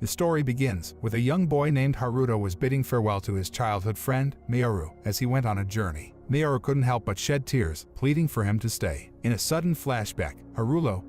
The story begins with a young boy named Haruto was bidding farewell to his childhood friend, Miyaru, as he went on a journey. Miyaru couldn't help but shed tears, pleading for him to stay. In a sudden flashback, Haruto,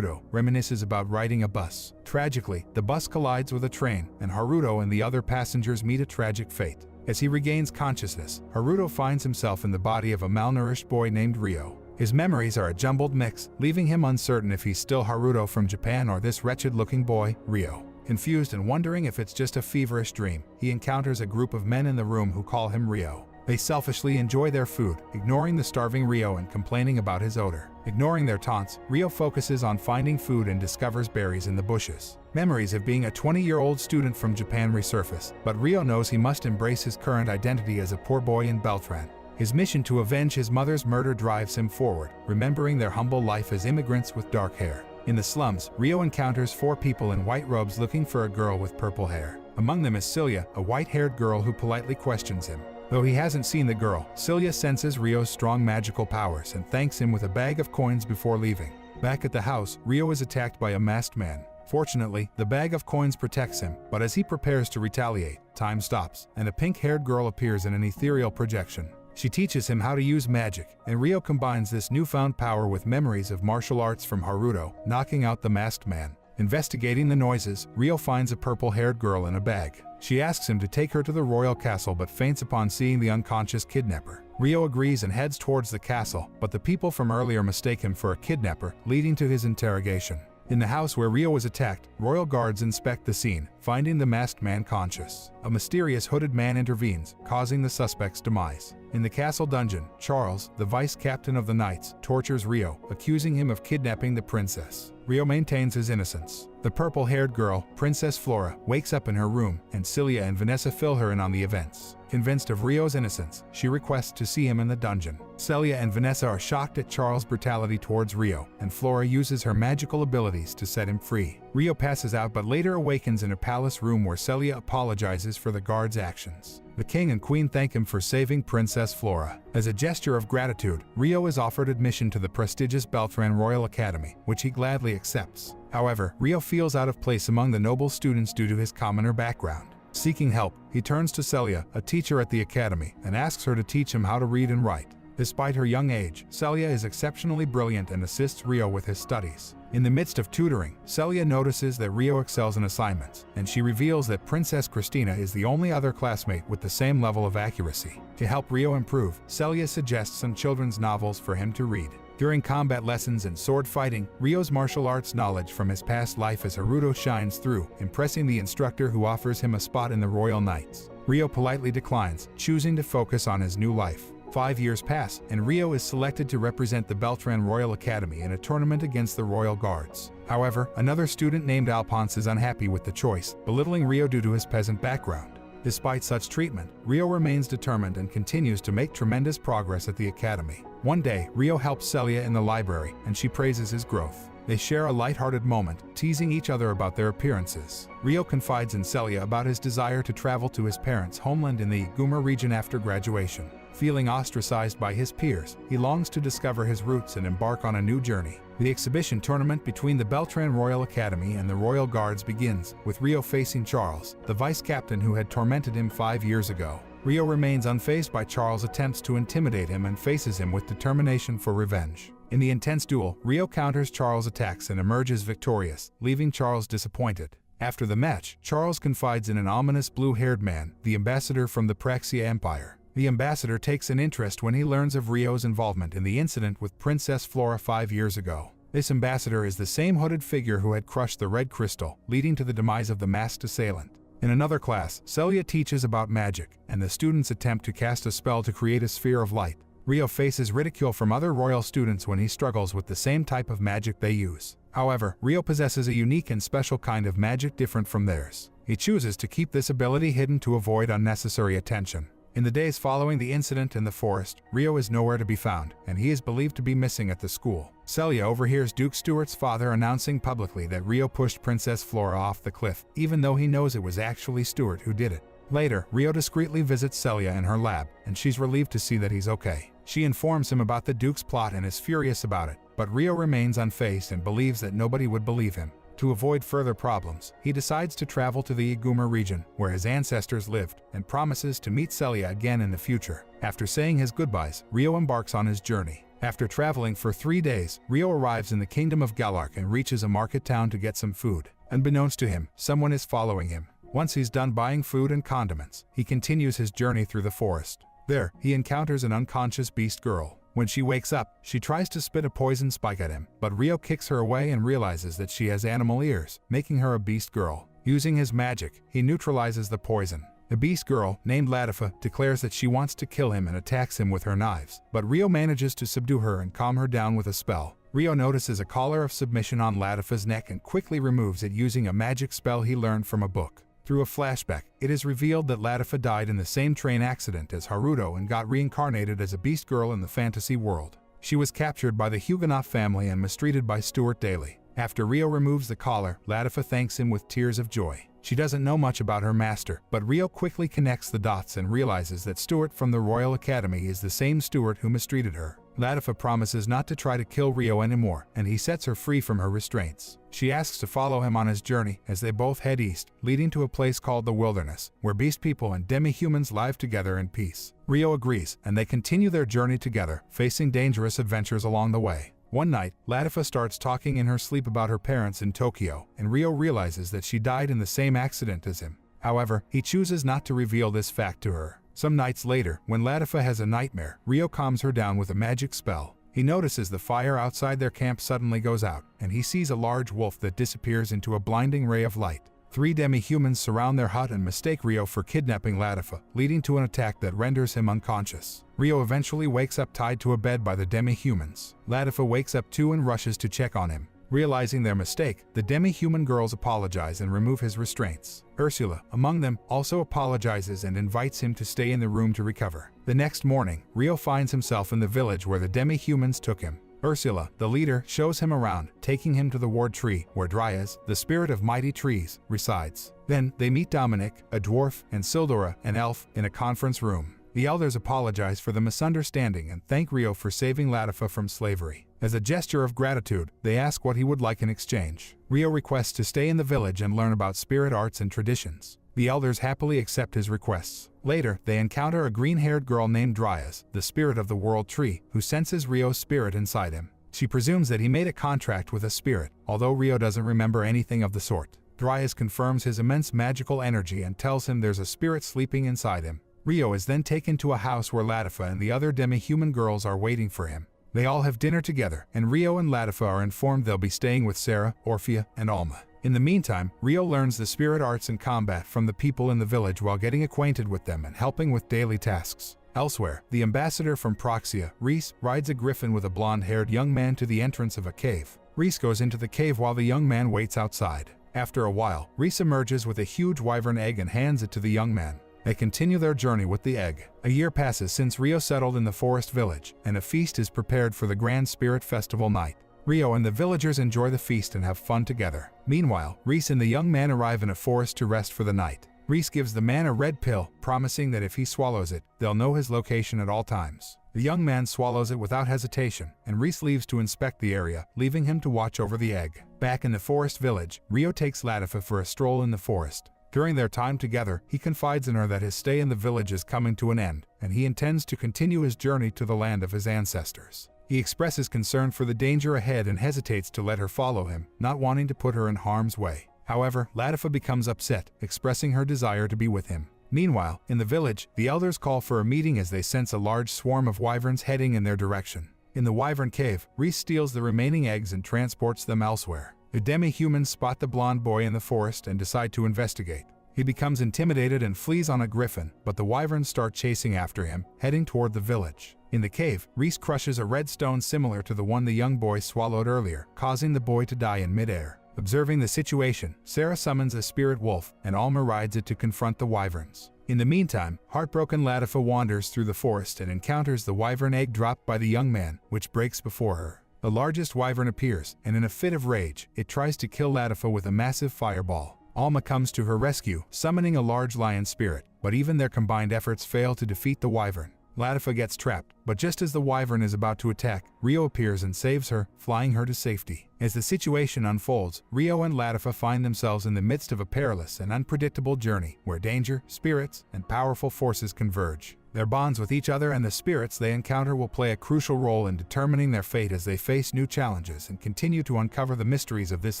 reminisces about riding a bus. Tragically, the bus collides with a train, and Haruto and the other passengers meet a tragic fate. As he regains consciousness, Haruto finds himself in the body of a malnourished boy named Ryo. His memories are a jumbled mix, leaving him uncertain if he's still Haruto from Japan or this wretched-looking boy, Ryo. Confused and wondering if it's just a feverish dream, he encounters a group of men in the room who call him Ryo. They selfishly enjoy their food, ignoring the starving Ryo and complaining about his odor. Ignoring their taunts, Ryo focuses on finding food and discovers berries in the bushes. Memories of being a 20-year-old student from Japan resurface, but Ryo knows he must embrace his current identity as a poor boy in Beltran. His mission to avenge his mother's murder drives him forward, remembering their humble life as immigrants with dark hair. In the slums, Ryo encounters 4 people in white robes looking for a girl with purple hair. Among them is Celia, a white-haired girl who politely questions him. Though he hasn't seen the girl, Celia senses Ryo's strong magical powers and thanks him with a bag of coins before leaving. Back at the house, Ryo is attacked by a masked man. Fortunately, the bag of coins protects him, but as he prepares to retaliate, time stops, and a pink-haired girl appears in an ethereal projection. She teaches him how to use magic, and Ryo combines this newfound power with memories of martial arts from Haruto, knocking out the masked man. Investigating the noises, Ryo finds a purple-haired girl in a bag. She asks him to take her to the royal castle but faints upon seeing the unconscious kidnapper. Ryo agrees and heads towards the castle, but the people from earlier mistake him for a kidnapper, leading to his interrogation. In the house where Ryo was attacked, royal guards inspect the scene, finding the masked man conscious. A mysterious hooded man intervenes, causing the suspect's demise. In the castle dungeon, Charles, the vice captain of the knights, tortures Ryo, accusing him of kidnapping the princess. Ryo maintains his innocence. The purple-haired girl, Princess Flora, wakes up in her room, and Celia and Vanessa fill her in on the events. Convinced of Ryo's innocence, she requests to see him in the dungeon. Celia and Vanessa are shocked at Charles' brutality towards Ryo, and Flora uses her magical abilities to set him free. Ryo passes out but later awakens in a palace room where Celia apologizes for the guards' actions. The king and queen thank him for saving Princess Flora. As a gesture of gratitude, Ryo is offered admission to the prestigious Beltran Royal Academy, which he gladly accepts. However, Ryo feels out of place among the noble students due to his commoner background. Seeking help, he turns to Celia, a teacher at the academy, and asks her to teach him how to read and write. Despite her young age, Celia is exceptionally brilliant and assists Ryo with his studies. In the midst of tutoring, Celia notices that Ryo excels in assignments, and she reveals that Princess Christina is the only other classmate with the same level of accuracy. To help Ryo improve, Celia suggests some children's novels for him to read. During combat lessons and sword fighting, Ryo's martial arts knowledge from his past life as Haruto shines through, impressing the instructor who offers him a spot in the Royal Knights. Ryo politely declines, choosing to focus on his new life. 5 years pass, and Ryo is selected to represent the Beltran Royal Academy in a tournament against the Royal Guards. However, another student named Alphonse is unhappy with the choice, belittling Ryo due to his peasant background. Despite such treatment, Ryo remains determined and continues to make tremendous progress at the academy. One day, Ryo helps Celia in the library, and she praises his growth. They share a lighthearted moment, teasing each other about their appearances. Ryo confides in Celia about his desire to travel to his parents' homeland in the Guma region after graduation. Feeling ostracized by his peers, he longs to discover his roots and embark on a new journey. The exhibition tournament between the Beltran Royal Academy and the Royal Guards begins, with Ryo facing Charles, the vice captain who had tormented him 5 years ago. Ryo remains unfazed by Charles' attempts to intimidate him and faces him with determination for revenge. In the intense duel, Ryo counters Charles' attacks and emerges victorious, leaving Charles disappointed. After the match, Charles confides in an ominous blue-haired man, the ambassador from the Praxia Empire. The ambassador takes an interest when he learns of Ryo's involvement in the incident with Princess Flora 5 years ago. This ambassador is the same hooded figure who had crushed the red crystal, leading to the demise of the masked assailant. In another class, Celia teaches about magic, and the students attempt to cast a spell to create a sphere of light. Ryo faces ridicule from other royal students when he struggles with the same type of magic they use. However, Ryo possesses a unique and special kind of magic different from theirs. He chooses to keep this ability hidden to avoid unnecessary attention. In the days following the incident in the forest, Ryo is nowhere to be found, and he is believed to be missing at the school. Celia overhears Duke Stuart's father announcing publicly that Ryo pushed Princess Flora off the cliff, even though he knows it was actually Stuart who did it. Later, Ryo discreetly visits Celia in her lab, and she's relieved to see that he's okay. She informs him about the Duke's plot and is furious about it, but Ryo remains unfazed and believes that nobody would believe him. To avoid further problems, he decides to travel to the Iguma region, where his ancestors lived, and promises to meet Celia again in the future. After saying his goodbyes, Ryo embarks on his journey. After traveling for 3 days, Ryo arrives in the kingdom of Galark and reaches a market town to get some food. Unbeknownst to him, someone is following him. Once he's done buying food and condiments, he continues his journey through the forest. There, he encounters an unconscious beast girl. When she wakes up, she tries to spit a poison spike at him, but Ryo kicks her away and realizes that she has animal ears, making her a beast girl. Using his magic, he neutralizes the poison. The beast girl, named Latifa, declares that she wants to kill him and attacks him with her knives, but Ryo manages to subdue her and calm her down with a spell. Ryo notices a collar of submission on Latifa's neck and quickly removes it using a magic spell he learned from a book. Through a flashback, it is revealed that Latifa died in the same train accident as Haruto and got reincarnated as a beast girl in the fantasy world. She was captured by the Huguenot family and mistreated by Stuart Daly. After Ryo removes the collar, Latifa thanks him with tears of joy. She doesn't know much about her master, but Ryo quickly connects the dots and realizes that Stuart from the Royal Academy is the same Stuart who mistreated her. Latifa promises not to try to kill Ryo anymore, and he sets her free from her restraints. She asks to follow him on his journey as they both head east, leading to a place called the Wilderness, where beast people and demi-humans live together in peace. Ryo agrees, and they continue their journey together, facing dangerous adventures along the way. One night, Latifa starts talking in her sleep about her parents in Tokyo, and Ryo realizes that she died in the same accident as him. However, he chooses not to reveal this fact to her. Some nights later, when Latifa has a nightmare, Ryo calms her down with a magic spell. He notices the fire outside their camp suddenly goes out, and he sees a large wolf that disappears into a blinding ray of light. 3 demi-humans surround their hut and mistake Ryo for kidnapping Latifa, leading to an attack that renders him unconscious. Ryo eventually wakes up tied to a bed by the demi-humans. Latifa wakes up too and rushes to check on him. Realizing their mistake, the demi-human girls apologize and remove his restraints. Ursula, among them, also apologizes and invites him to stay in the room to recover. The next morning, Ryo finds himself in the village where the demi-humans took him. Ursula, the leader, shows him around, taking him to the ward tree, where Dryas, the spirit of mighty trees, resides. Then, they meet Dominic, a dwarf, and Sildora, an elf, in a conference room. The elders apologize for the misunderstanding and thank Ryo for saving Latifa from slavery. As a gesture of gratitude, they ask what he would like in exchange. Ryo requests to stay in the village and learn about spirit arts and traditions. The elders happily accept his requests. Later, they encounter a green-haired girl named Dryas, the spirit of the world tree, who senses Ryo's spirit inside him. She presumes that he made a contract with a spirit, although Ryo doesn't remember anything of the sort. Dryas confirms his immense magical energy and tells him there's a spirit sleeping inside him. Ryo is then taken to a house where Latifa and the other demi-human girls are waiting for him. They all have dinner together, and Ryo and Latifa are informed they'll be staying with Sarah, Orphea, and Alma. In the meantime, Ryo learns the spirit arts and combat from the people in the village while getting acquainted with them and helping with daily tasks. Elsewhere, the ambassador from Proxia, Reese, rides a griffin with a blonde-haired young man to the entrance of a cave. Reese goes into the cave while the young man waits outside. After a while, Reese emerges with a huge wyvern egg and hands it to the young man. They continue their journey with the egg. A year passes since Ryo settled in the forest village, and a feast is prepared for the Grand Spirit Festival night. Ryo and the villagers enjoy the feast and have fun together. Meanwhile, Reese and the young man arrive in a forest to rest for the night. Reese gives the man a red pill, promising that if he swallows it, they'll know his location at all times. The young man swallows it without hesitation, and Reese leaves to inspect the area, leaving him to watch over the egg. Back in the forest village, Ryo takes Latifa for a stroll in the forest. During their time together, he confides in her that his stay in the village is coming to an end, and he intends to continue his journey to the land of his ancestors. He expresses concern for the danger ahead and hesitates to let her follow him, not wanting to put her in harm's way. However, Latifa becomes upset, expressing her desire to be with him. Meanwhile, in the village, the elders call for a meeting as they sense a large swarm of wyverns heading in their direction. In the wyvern cave, Reese steals the remaining eggs and transports them elsewhere. The demi-humans spot the blonde boy in the forest and decide to investigate. He becomes intimidated and flees on a griffin, but the wyverns start chasing after him, heading toward the village. In the cave, Reese crushes a red stone similar to the one the young boy swallowed earlier, causing the boy to die in midair. Observing the situation, Sarah summons a spirit wolf, and Alma rides it to confront the wyverns. In the meantime, heartbroken Latifa wanders through the forest and encounters the wyvern egg dropped by the young man, which breaks before her. The largest wyvern appears, and in a fit of rage, it tries to kill Latifa with a massive fireball. Alma comes to her rescue, summoning a large lion spirit, but even their combined efforts fail to defeat the wyvern. Latifa gets trapped, but just as the wyvern is about to attack, Rio appears and saves her, flying her to safety. As the situation unfolds, Rio and Latifa find themselves in the midst of a perilous and unpredictable journey where danger, spirits, and powerful forces converge. Their bonds with each other and the spirits they encounter will play a crucial role in determining their fate as they face new challenges and continue to uncover the mysteries of this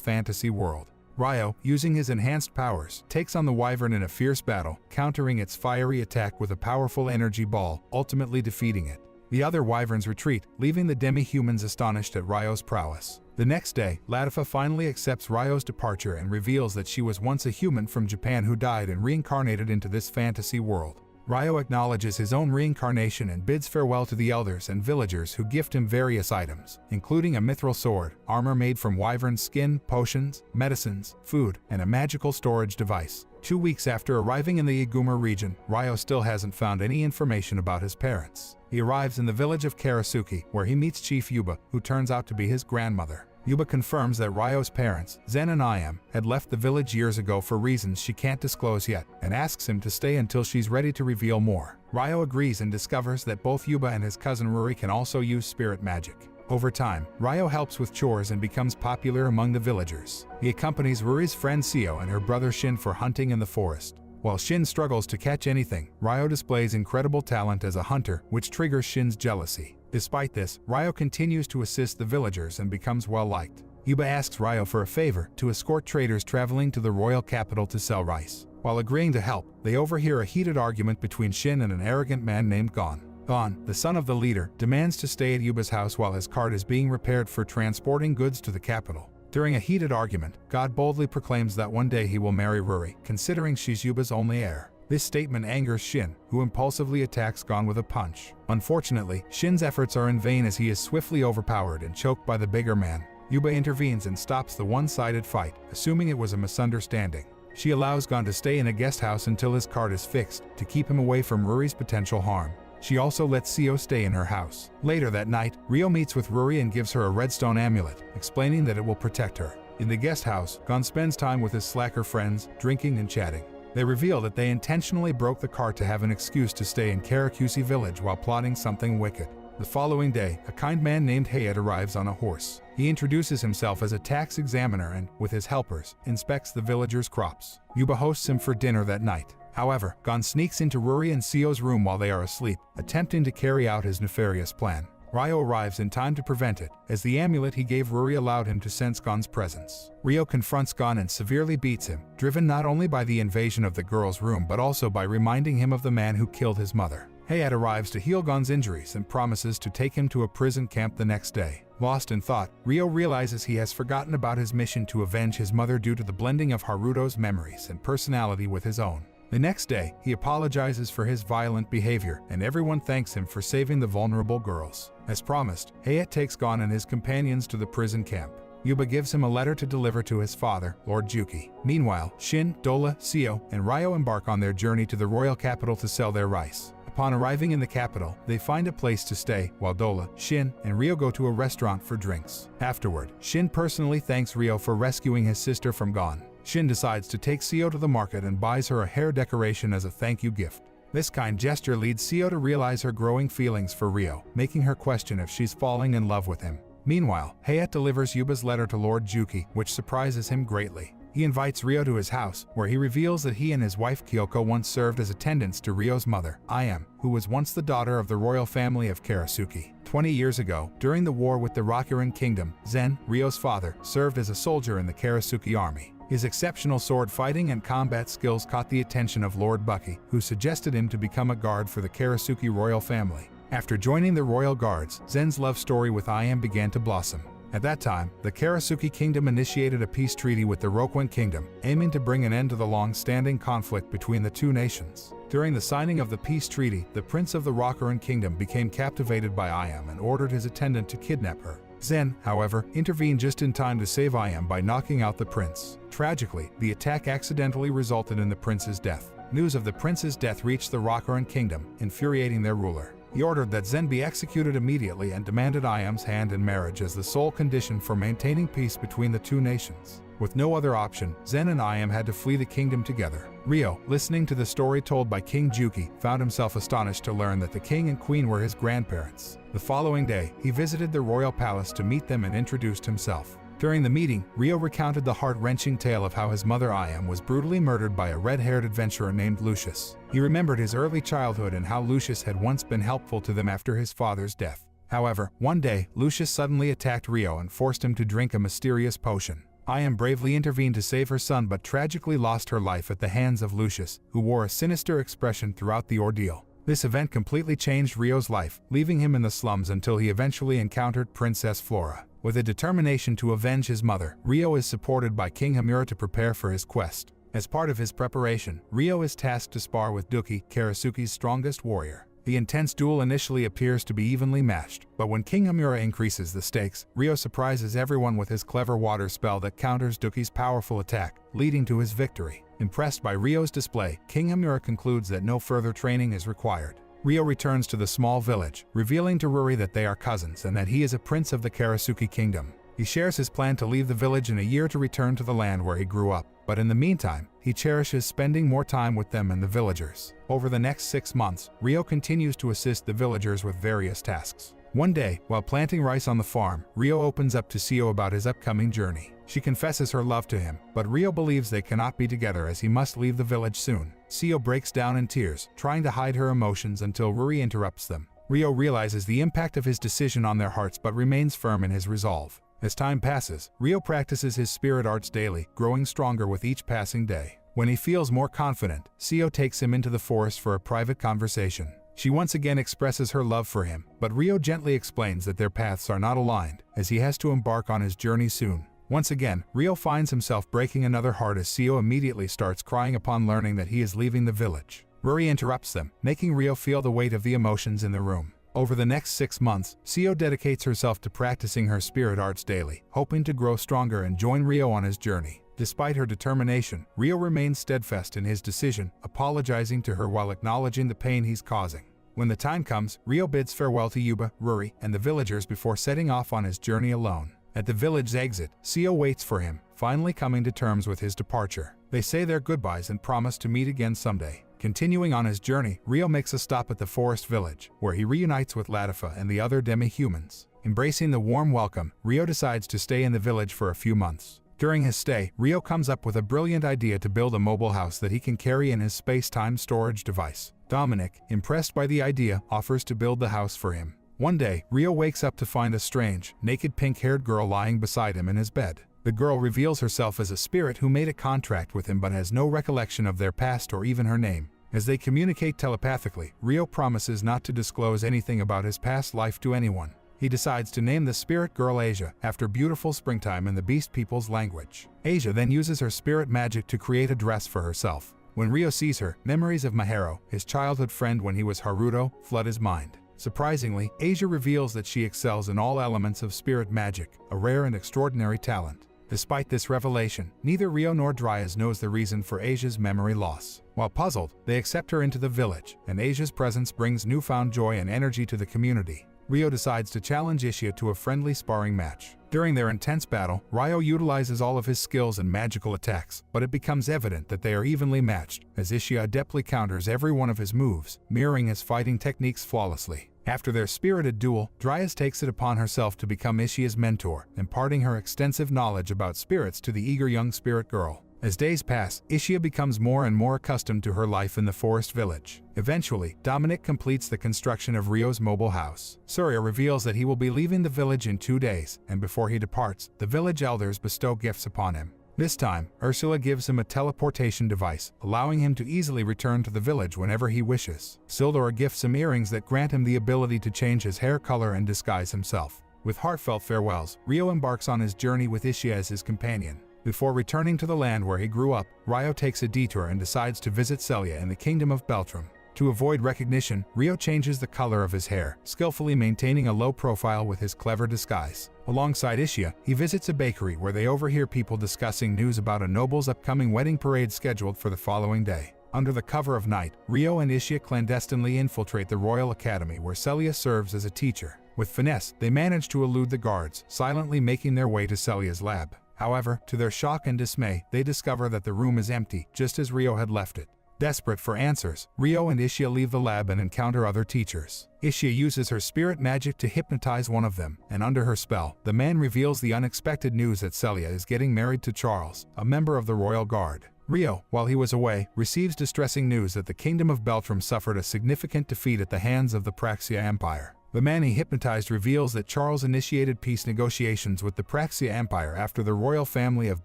fantasy world. Ryo, using his enhanced powers, takes on the wyvern in a fierce battle, countering its fiery attack with a powerful energy ball, ultimately defeating it. The other wyverns retreat, leaving the demi-humans astonished at Ryo's prowess. The next day, Latifa finally accepts Ryo's departure and reveals that she was once a human from Japan who died and reincarnated into this fantasy world. Ryo acknowledges his own reincarnation and bids farewell to the elders and villagers who gift him various items, including a mithril sword, armor made from wyvern skin, potions, medicines, food, and a magical storage device. 2 weeks after arriving in the Iguma region, Ryo still hasn't found any information about his parents. He arrives in the village of Karasuki, where he meets Chief Yuba, who turns out to be his grandmother. Yuba confirms that Ryo's parents, Zen and Iam, had left the village years ago for reasons she can't disclose yet, and asks him to stay until she's ready to reveal more. Ryo agrees and discovers that both Yuba and his cousin Ruri can also use spirit magic. Over time, Ryo helps with chores and becomes popular among the villagers. He accompanies Ruri's friend Seo and her brother Shin for hunting in the forest. While Shin struggles to catch anything, Ryo displays incredible talent as a hunter, which triggers Shin's jealousy. Despite this, Ryo continues to assist the villagers and becomes well-liked. Yuba asks Ryo for a favor to escort traders traveling to the royal capital to sell rice. While agreeing to help, they overhear a heated argument between Shin and an arrogant man named Gon. Gon, the son of the leader, demands to stay at Yuba's house while his cart is being repaired for transporting goods to the capital. During a heated argument, God boldly proclaims that one day he will marry Ruri, considering she's Yuba's only heir. This statement angers Shin, who impulsively attacks Gon with a punch. Unfortunately, Shin's efforts are in vain as he is swiftly overpowered and choked by the bigger man. Yuba intervenes and stops the one-sided fight, assuming it was a misunderstanding. She allows Gon to stay in a guest house until his cart is fixed, to keep him away from Ruri's potential harm. She also lets Seo stay in her house. Later that night, Rio meets with Ruri and gives her a redstone amulet, explaining that it will protect her. In the guest house, Gon spends time with his slacker friends, drinking and chatting. They reveal that they intentionally broke the cart to have an excuse to stay in Karasuki village while plotting something wicked. The following day, a kind man named Hayat arrives on a horse. He introduces himself as a tax examiner and, with his helpers, inspects the villagers' crops. Yuba hosts him for dinner that night. However, Gon sneaks into Ruri and Seo's room while they are asleep, attempting to carry out his nefarious plan. Ryo arrives in time to prevent it, as the amulet he gave Ruri allowed him to sense Gon's presence. Rio confronts Gon and severely beats him, driven not only by the invasion of the girl's room but also by reminding him of the man who killed his mother. Hayat arrives to heal Gon's injuries and promises to take him to a prison camp the next day. Lost in thought, Rio realizes he has forgotten about his mission to avenge his mother due to the blending of Haruto's memories and personality with his own. The next day, he apologizes for his violent behavior, and everyone thanks him for saving the vulnerable girls. As promised, Hayat takes Gon and his companions to the prison camp. Yuba gives him a letter to deliver to his father, Lord Juki. Meanwhile, Shin, Dola, Seo, and Ryo embark on their journey to the royal capital to sell their rice. Upon arriving in the capital, they find a place to stay, while Dola, Shin, and Rio go to a restaurant for drinks. Afterward, Shin personally thanks Rio for rescuing his sister from Gon. Shin decides to take Seo to the market and buys her a hair decoration as a thank you gift. This kind gesture leads Seo to realize her growing feelings for Rio, making her question if she's falling in love with him. Meanwhile, Hayat delivers Yuba's letter to Lord Juki, which surprises him greatly. He invites Rio to his house, where he reveals that he and his wife Kyoko once served as attendants to Ryo's mother, Iam, who was once the daughter of the royal family of Karasuki. 20 years ago, during the war with the Rokuran Kingdom, Zen, Ryo's father, served as a soldier in the Karasuki army. His exceptional sword fighting and combat skills caught the attention of Lord Bucky, who suggested him to become a guard for the Karasuki royal family. After joining the royal guards, Zen's love story with Iam began to blossom. At that time, the Karasuki kingdom initiated a peace treaty with the Rokuran kingdom, aiming to bring an end to the long-standing conflict between the two nations. During the signing of the peace treaty, the prince of the Rokuran kingdom became captivated by Iam and ordered his attendant to kidnap her. Zen, however, intervened just in time to save Iam by knocking out the prince. Tragically, the attack accidentally resulted in the prince's death. News of the prince's death reached the Rokuran kingdom, infuriating their ruler. He ordered that Zen be executed immediately and demanded Ayam's hand in marriage as the sole condition for maintaining peace between the two nations. With no other option, Zen and Ayam had to flee the kingdom together. Ryo, listening to the story told by King Juki, found himself astonished to learn that the king and queen were his grandparents. The following day, he visited the royal palace to meet them and introduced himself. During the meeting, Ryo recounted the heart-wrenching tale of how his mother Ayam was brutally murdered by a red-haired adventurer named Lucius. He remembered his early childhood and how Lucius had once been helpful to them after his father's death. However, one day, Lucius suddenly attacked Ryo and forced him to drink a mysterious potion. Ayam bravely intervened to save her son but tragically lost her life at the hands of Lucius, who wore a sinister expression throughout the ordeal. This event completely changed Ryo's life, leaving him in the slums until he eventually encountered Princess Flora. With a determination to avenge his mother, Ryo is supported by King Hamura to prepare for his quest. As part of his preparation, Ryo is tasked to spar with Duki, Karasuki's strongest warrior. The intense duel initially appears to be evenly matched, but when King Hamura increases the stakes, Ryo surprises everyone with his clever water spell that counters Duki's powerful attack, leading to his victory. Impressed by Ryo's display, King Hamura concludes that no further training is required. Ryo returns to the small village, revealing to Ruri that they are cousins and that he is a prince of the Karasuki kingdom. He shares his plan to leave the village in a year to return to the land where he grew up, but in the meantime, he cherishes spending more time with them and the villagers. Over the next 6 months, Ryo continues to assist the villagers with various tasks. One day, while planting rice on the farm, Ryo opens up to Seo about his upcoming journey. She confesses her love to him, but Ryo believes they cannot be together as he must leave the village soon. Seo breaks down in tears, trying to hide her emotions until Ruri interrupts them. Ryo realizes the impact of his decision on their hearts but remains firm in his resolve. As time passes, Ryo practices his spirit arts daily, growing stronger with each passing day. When he feels more confident, Seo takes him into the forest for a private conversation. She once again expresses her love for him, but Ryo gently explains that their paths are not aligned, as he has to embark on his journey soon. Once again, Ryo finds himself breaking another heart as Seo immediately starts crying upon learning that he is leaving the village. Ruri interrupts them, making Ryo feel the weight of the emotions in the room. Over the next 6 months, Seo dedicates herself to practicing her spirit arts daily, hoping to grow stronger and join Ryo on his journey. Despite her determination, Ryo remains steadfast in his decision, apologizing to her while acknowledging the pain he's causing. When the time comes, Ryo bids farewell to Yuba, Ruri, and the villagers before setting off on his journey alone. At the village's exit, Seo waits for him, finally coming to terms with his departure. They say their goodbyes and promise to meet again someday. Continuing on his journey, Ryo makes a stop at the forest village, where he reunites with Latifa and the other demi-humans. Embracing the warm welcome, Ryo decides to stay in the village for a few months. During his stay, Ryo comes up with a brilliant idea to build a mobile house that he can carry in his space-time storage device. Dominic, impressed by the idea, offers to build the house for him. One day, Ryo wakes up to find a strange, naked pink-haired girl lying beside him in his bed. The girl reveals herself as a spirit who made a contract with him but has no recollection of their past or even her name. As they communicate telepathically, Ryo promises not to disclose anything about his past life to anyone. He decides to name the spirit girl Asia, after beautiful springtime in the beast people's language. Asia then uses her spirit magic to create a dress for herself. When Ryo sees her, memories of Mahiro, his childhood friend when he was Haruto, flood his mind. Surprisingly, Asia reveals that she excels in all elements of spirit magic, a rare and extraordinary talent. Despite this revelation, neither Ryo nor Dryas knows the reason for Asia's memory loss. While puzzled, they accept her into the village, and Asia's presence brings newfound joy and energy to the community. Ryo decides to challenge Ishia to a friendly sparring match. During their intense battle, Ryo utilizes all of his skills and magical attacks, but it becomes evident that they are evenly matched, as Ishia adeptly counters every one of his moves, mirroring his fighting techniques flawlessly. After their spirited duel, Dryas takes it upon herself to become Ishia's mentor, imparting her extensive knowledge about spirits to the eager young spirit girl. As days pass, Ishia becomes more and more accustomed to her life in the forest village. Eventually, Dominic completes the construction of Ryo's mobile house. Surya reveals that he will be leaving the village in 2 days, and before he departs, the village elders bestow gifts upon him. This time, Ursula gives him a teleportation device, allowing him to easily return to the village whenever he wishes. Sildora gifts him earrings that grant him the ability to change his hair color and disguise himself. With heartfelt farewells, Ryo embarks on his journey with Ishia as his companion. Before returning to the land where he grew up, Ryo takes a detour and decides to visit Celia in the kingdom of Beltram. To avoid recognition, Ryo changes the color of his hair, skillfully maintaining a low profile with his clever disguise. Alongside Ishia, he visits a bakery where they overhear people discussing news about a noble's upcoming wedding parade scheduled for the following day. Under the cover of night, Ryo and Ishia clandestinely infiltrate the Royal Academy where Celia serves as a teacher. With finesse, they manage to elude the guards, silently making their way to Celia's lab. However, to their shock and dismay, they discover that the room is empty, just as Ryo had left it. Desperate for answers, Ryo and Ishia leave the lab and encounter other teachers. Ishia uses her spirit magic to hypnotize one of them, and under her spell, the man reveals the unexpected news that Celia is getting married to Charles, a member of the Royal Guard. Ryo, while he was away, receives distressing news that the Kingdom of Beltrum suffered a significant defeat at the hands of the Praxia Empire. The man he hypnotized reveals that Charles initiated peace negotiations with the Praxia Empire after the royal family of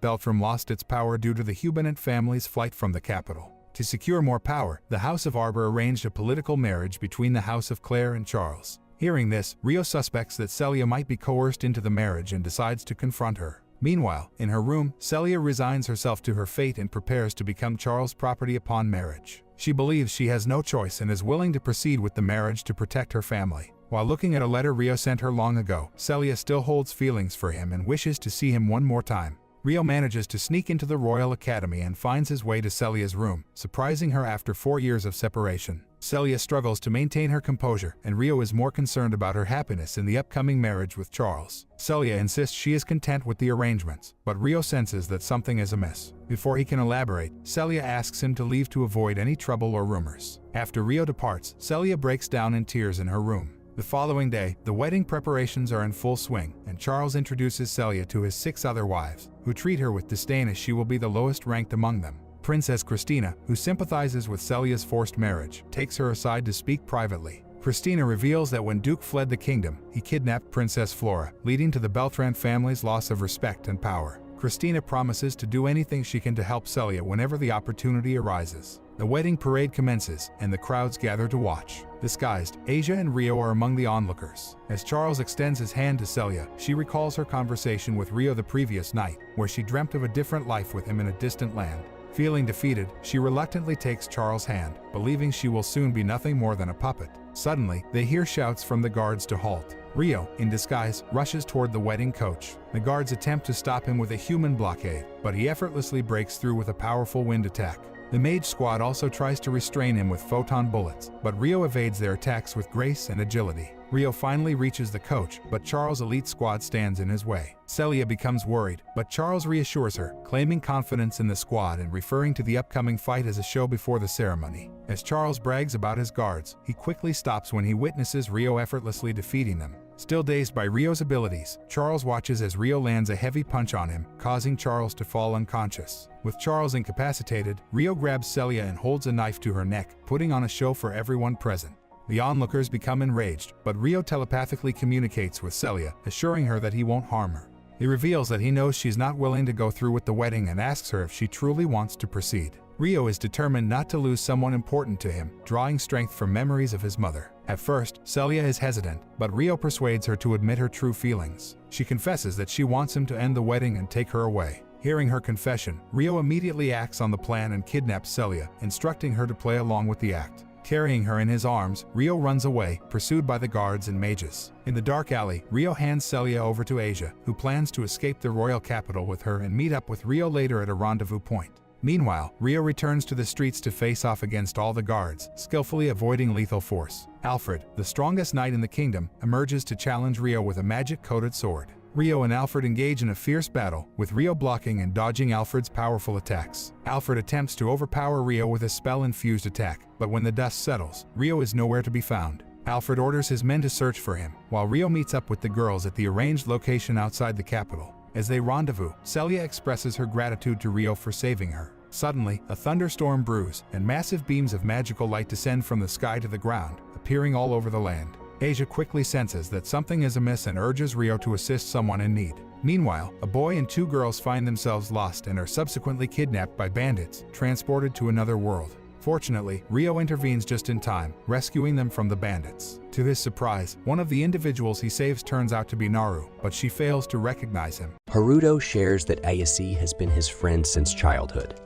Beltrum lost its power due to the Huguenot family's flight from the capital. To secure more power, the House of Arbor arranged a political marriage between the House of Clare and Charles. Hearing this, Ryo suspects that Celia might be coerced into the marriage and decides to confront her. Meanwhile, in her room, Celia resigns herself to her fate and prepares to become Charles' property upon marriage. She believes she has no choice and is willing to proceed with the marriage to protect her family. While looking at a letter Ryo sent her long ago, Celia still holds feelings for him and wishes to see him one more time. Ryo manages to sneak into the Royal Academy and finds his way to Celia's room, surprising her after 4 years of separation. Celia struggles to maintain her composure, and Ryo is more concerned about her happiness in the upcoming marriage with Charles. Celia insists she is content with the arrangements, but Ryo senses that something is amiss. Before he can elaborate, Celia asks him to leave to avoid any trouble or rumors. After Ryo departs, Celia breaks down in tears in her room. The following day, the wedding preparations are in full swing, and Charles introduces Celia to his 6 other wives, who treat her with disdain as she will be the lowest ranked among them. Princess Christina, who sympathizes with Celia's forced marriage, takes her aside to speak privately. Christina reveals that when Duke fled the kingdom, he kidnapped Princess Flora, leading to the Beltran family's loss of respect and power. Christina promises to do anything she can to help Celia whenever the opportunity arises. The wedding parade commences, and the crowds gather to watch. Disguised, Asia and Ryo are among the onlookers. As Charles extends his hand to Celia, she recalls her conversation with Ryo the previous night, where she dreamt of a different life with him in a distant land. Feeling defeated, she reluctantly takes Charles' hand, believing she will soon be nothing more than a puppet. Suddenly, they hear shouts from the guards to halt. Ryo, in disguise, rushes toward the wedding coach. The guards attempt to stop him with a human blockade, but he effortlessly breaks through with a powerful wind attack. The mage squad also tries to restrain him with photon bullets, but Ryo evades their attacks with grace and agility. Ryo finally reaches the coach, but Charles' elite squad stands in his way. Celia becomes worried, but Charles reassures her, claiming confidence in the squad and referring to the upcoming fight as a show before the ceremony. As Charles brags about his guards, he quickly stops when he witnesses Ryo effortlessly defeating them. Still dazed by Ryo's abilities, Charles watches as Ryo lands a heavy punch on him, causing Charles to fall unconscious. With Charles incapacitated, Ryo grabs Celia and holds a knife to her neck, putting on a show for everyone present. The onlookers become enraged, but Ryo telepathically communicates with Celia, assuring her that he won't harm her. He reveals that he knows she's not willing to go through with the wedding and asks her if she truly wants to proceed. Ryo is determined not to lose someone important to him, drawing strength from memories of his mother. At first, Celia is hesitant, but Ryo persuades her to admit her true feelings. She confesses that she wants him to end the wedding and take her away. Hearing her confession, Ryo immediately acts on the plan and kidnaps Celia, instructing her to play along with the act. Carrying her in his arms, Ryo runs away, pursued by the guards and mages. In the dark alley, Ryo hands Celia over to Asia, who plans to escape the royal capital with her and meet up with Ryo later at a rendezvous point. Meanwhile, Ryo returns to the streets to face off against all the guards, skillfully avoiding lethal force. Alfred, the strongest knight in the kingdom, emerges to challenge Ryo with a magic-coated sword. Ryo and Alfred engage in a fierce battle, with Ryo blocking and dodging Alfred's powerful attacks. Alfred attempts to overpower Ryo with a spell-infused attack, but when the dust settles, Ryo is nowhere to be found. Alfred orders his men to search for him, while Ryo meets up with the girls at the arranged location outside the capital. As they rendezvous, Celia expresses her gratitude to Ryo for saving her. Suddenly, a thunderstorm brews, and massive beams of magical light descend from the sky to the ground, appearing all over the land. Asia quickly senses that something is amiss and urges Ryo to assist someone in need. Meanwhile, a boy and 2 girls find themselves lost and are subsequently kidnapped by bandits, transported to another world. Fortunately, Ryo intervenes just in time, rescuing them from the bandits. To his surprise, one of the individuals he saves turns out to be Naru, but she fails to recognize him. Haruto shares that Ayase has been his friend since childhood,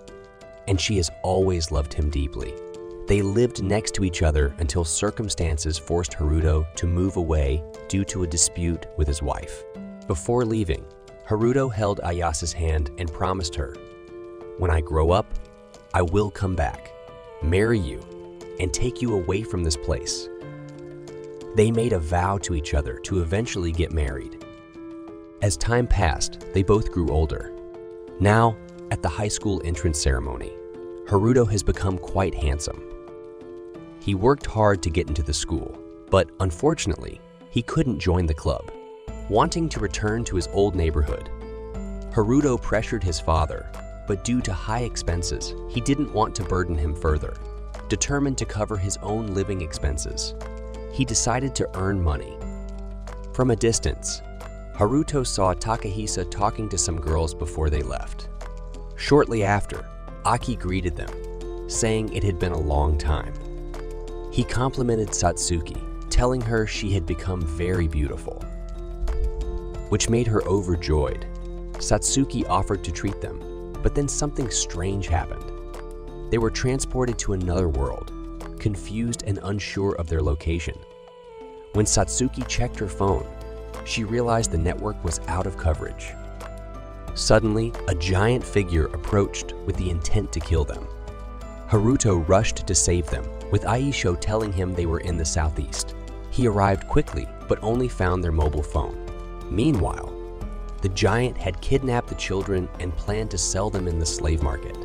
and she has always loved him deeply. They lived next to each other until circumstances forced Haruto to move away due to a dispute with his wife. Before leaving, Haruto held Ayase's hand and promised her, "When I grow up, I will come back. marry you, and take you away from this place. They made a vow to each other to eventually get married. As time passed, they both grew older. Now, at the high school entrance ceremony, Haruto has become quite handsome. He worked hard to get into the school, but unfortunately, he couldn't join the club. Wanting to return to his old neighborhood, Haruto pressured his father, but due to high expenses, he didn't want to burden him further. Determined to cover his own living expenses, he decided to earn money. From a distance, Haruto saw Takahisa talking to some girls before they left. Shortly after, Aki greeted them, saying it had been a long time. He complimented Satsuki, telling her she had become very beautiful, which made her overjoyed. Satsuki offered to treat them, but then something strange happened. They were transported to another world, confused and unsure of their location. When Satsuki checked her phone, she realized the network was out of coverage. Suddenly, a giant figure approached with the intent to kill them. Haruto rushed to save them, with Aisho telling him they were in the southeast. He arrived quickly, but only found their mobile phone. Meanwhile, the giant had kidnapped the children and planned to sell them in the slave market.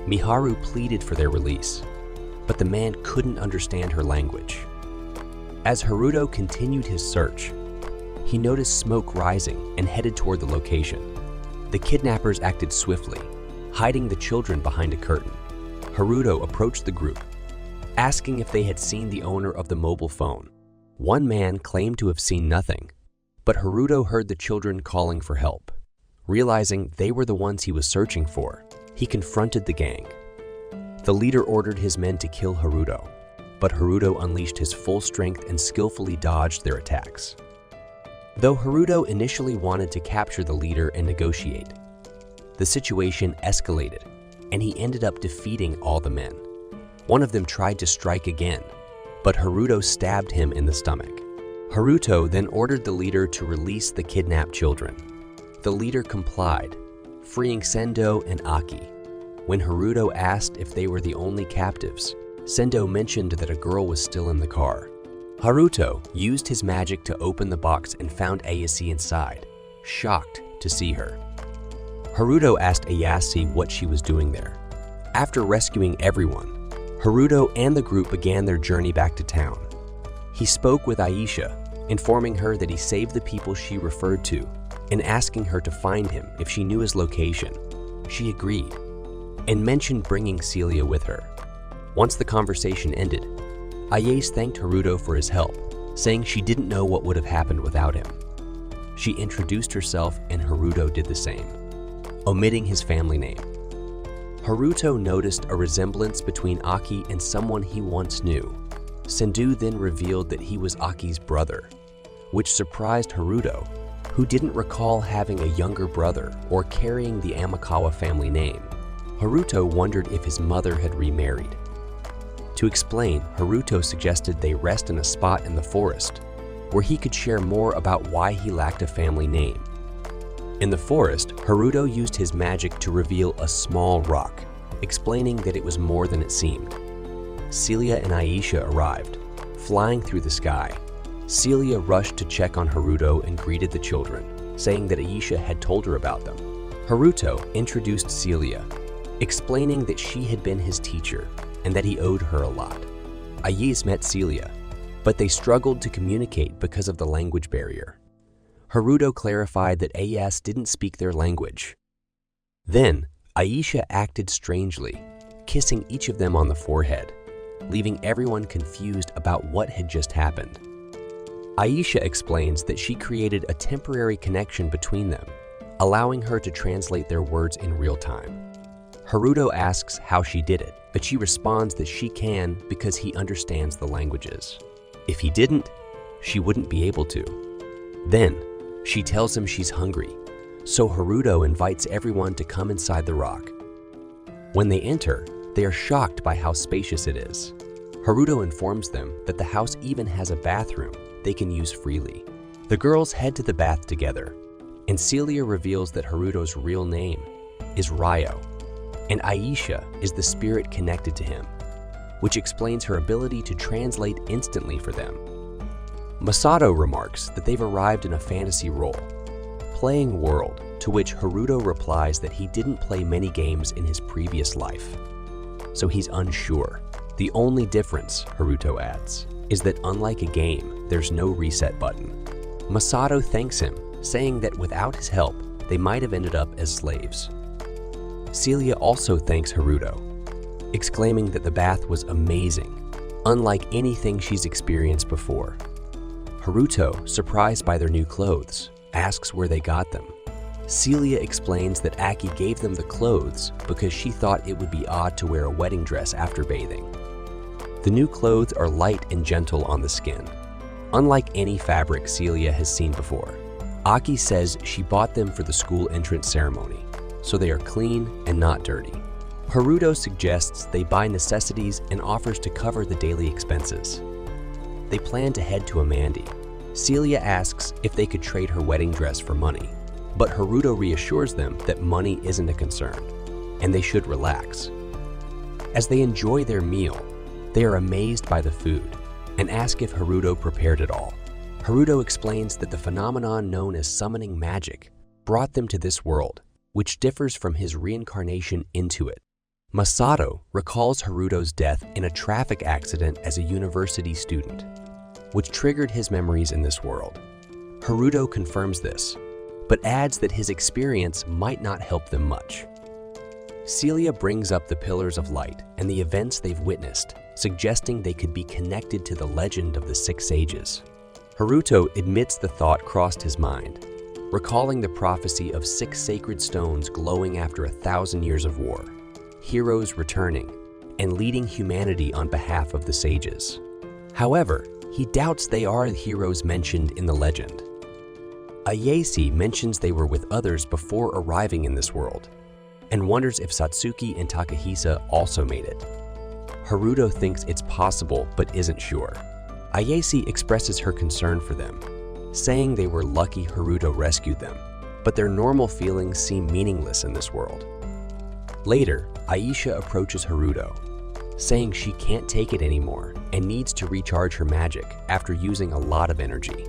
Miharu pleaded for their release, but the man couldn't understand her language. As Haruto continued his search, he noticed smoke rising and headed toward the location. The kidnappers acted swiftly, hiding the children behind a curtain. Haruto approached the group, asking if they had seen the owner of the mobile phone. One man claimed to have seen nothing, but Haruto heard the children calling for help. Realizing they were the ones he was searching for, he confronted the gang. The leader ordered his men to kill Haruto, but Haruto unleashed his full strength and skillfully dodged their attacks. Though Haruto initially wanted to capture the leader and negotiate, the situation escalated, and he ended up defeating all the men. One of them tried to strike again, but Haruto stabbed him in the stomach. Haruto then ordered the leader to release the kidnapped children. The leader complied, freeing Sendo and Aki. When Haruto asked if they were the only captives, Sendo mentioned that a girl was still in the car. Haruto used his magic to open the box and found Ayase inside, shocked to see her. Haruto asked Ayase what she was doing there. After rescuing everyone, Haruto and the group began their journey back to town. He spoke with Aisha, informing her that he saved the people she referred to and asking her to find him if she knew his location. She agreed and mentioned bringing Celia with her. Once the conversation ended, Ayase thanked Haruto for his help, saying she didn't know what would have happened without him. She introduced herself and Haruto did the same, omitting his family name. Haruto noticed a resemblance between Aki and someone he once knew. Sendo then revealed that he was Aki's brother, which surprised Haruto, who didn't recall having a younger brother or carrying the Amikawa family name. Haruto wondered if his mother had remarried. To explain, Haruto suggested they rest in a spot in the forest, where he could share more about why he lacked a family name. In the forest, Haruto used his magic to reveal a small rock, explaining that it was more than it seemed. Celia and Aisha arrived, flying through the sky. Celia rushed to check on Haruto and greeted the children, saying that Aisha had told her about them. Haruto introduced Celia, explaining that she had been his teacher and that he owed her a lot. Ayase met Celia, but they struggled to communicate because of the language barrier. Haruto clarified that Ayase didn't speak their language. Then, Aisha acted strangely, kissing each of them on the forehead, leaving everyone confused about what had just happened. Aisha explains that she created a temporary connection between them, allowing her to translate their words in real time. Haruto asks how she did it, but she responds that she can because he understands the languages. If he didn't, she wouldn't be able to. Then, she tells him she's hungry, so Haruto invites everyone to come inside the rock. When they enter, they are shocked by how spacious it is. Haruto informs them that the house even has a bathroom they can use freely. The girls head to the bath together, and Celia reveals that Haruto's real name is Ryo, and Aisha is the spirit connected to him. which explains her ability to translate instantly for them. Masato remarks that they've arrived in a fantasy role, playing world, to which Haruto replies that he didn't play many games in his previous life. So he's unsure. The only difference, Haruto adds, is that unlike a game, there's no reset button. Masato thanks him, saying that without his help, they might have ended up as slaves. Celia also thanks Haruto, exclaiming that the bath was amazing, unlike anything she's experienced before. Haruto, surprised by their new clothes, asks where they got them. Celia explains that Aki gave them the clothes because she thought it would be odd to wear a wedding dress after bathing. The new clothes are light and gentle on the skin, unlike any fabric Celia has seen before. Aki says she bought them for the school entrance ceremony, so they are clean and not dirty. Haruto suggests they buy necessities and offers to cover the daily expenses. They plan to head to Amandi. Celia asks if they could trade her wedding dress for money, but Haruto reassures them that money isn't a concern, and they should relax. As they enjoy their meal, they are amazed by the food and ask if Haruto prepared it all. Haruto explains that the phenomenon known as summoning magic brought them to this world, which differs from his reincarnation into it. Masato recalls Haruto's death in a traffic accident as a university student, which triggered his memories in this world. Haruto confirms this, but adds that his experience might not help them much. Celia brings up the Pillars of Light and the events they've witnessed, suggesting they could be connected to the legend of the Six Sages. Haruto admits the thought crossed his mind, recalling the prophecy of 6 sacred stones glowing after 1,000 years of war, heroes returning, and leading humanity on behalf of the sages. However, he doubts they are the heroes mentioned in the legend. Ayase mentions they were with others before arriving in this world, and wonders if Satsuki and Takahisa also made it. Haruto thinks it's possible but isn't sure. Ayase expresses her concern for them, saying they were lucky Haruto rescued them, but their normal feelings seem meaningless in this world. Later, Aisha approaches Haruto, saying she can't take it anymore and needs to recharge her magic after using a lot of energy.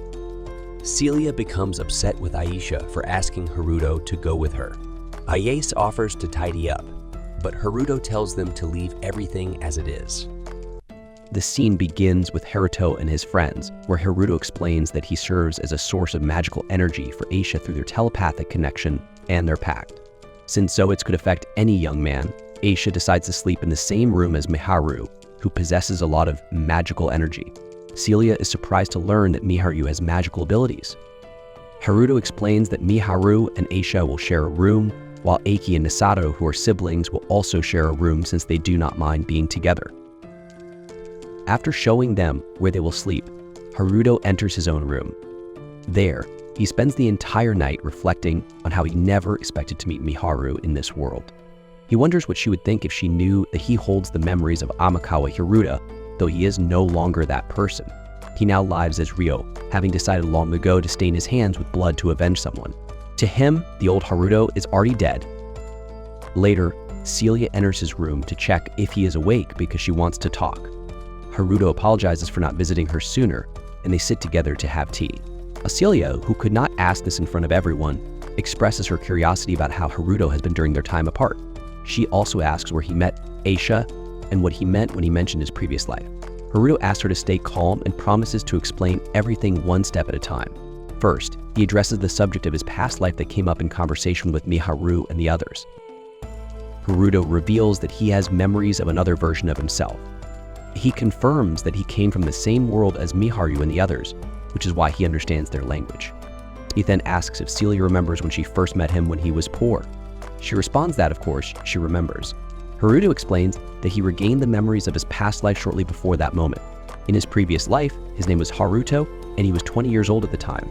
Celia becomes upset with Aisha for asking Haruto to go with her. Ayase offers to tidy up, but Haruto tells them to leave everything as it is. The scene begins with Haruto and his friends, where Haruto explains that he serves as a source of magical energy for Aisha through their telepathic connection and their pact. Since Zoids could affect any young man, Aisha decides to sleep in the same room as Miharu, who possesses a lot of magical energy. Celia is surprised to learn that Miharu has magical abilities. Haruto explains that Miharu and Aisha will share a room, while Aki and Misato, who are siblings, will also share a room since they do not mind being together. After showing them where they will sleep, Haruto enters his own room. There, he spends the entire night reflecting on how he never expected to meet Miharu in this world. He wonders what she would think if she knew that he holds the memories of Amakawa Hiruta, though he is no longer that person. He now lives as Ryo, having decided long ago to stain his hands with blood to avenge someone. To him, the old Haruto is already dead. Later, Celia enters his room to check if he is awake because she wants to talk. Haruto apologizes for not visiting her sooner, and they sit together to have tea. Celia, who could not ask this in front of everyone, expresses her curiosity about how Haruto has been during their time apart. She also asks where he met Aisha and what he meant when he mentioned his previous life. Haruto asks her to stay calm and promises to explain everything one step at a time. First, he addresses the subject of his past life that came up in conversation with Miharu and the others. Haruto reveals that he has memories of another version of himself. He confirms that he came from the same world as Miharu and the others, which is why he understands their language. He then asks if Celia remembers when she first met him when he was poor. She responds that, of course, she remembers. Haruto explains that he regained the memories of his past life shortly before that moment. In his previous life, his name was Haruto, and he was 20 years old at the time.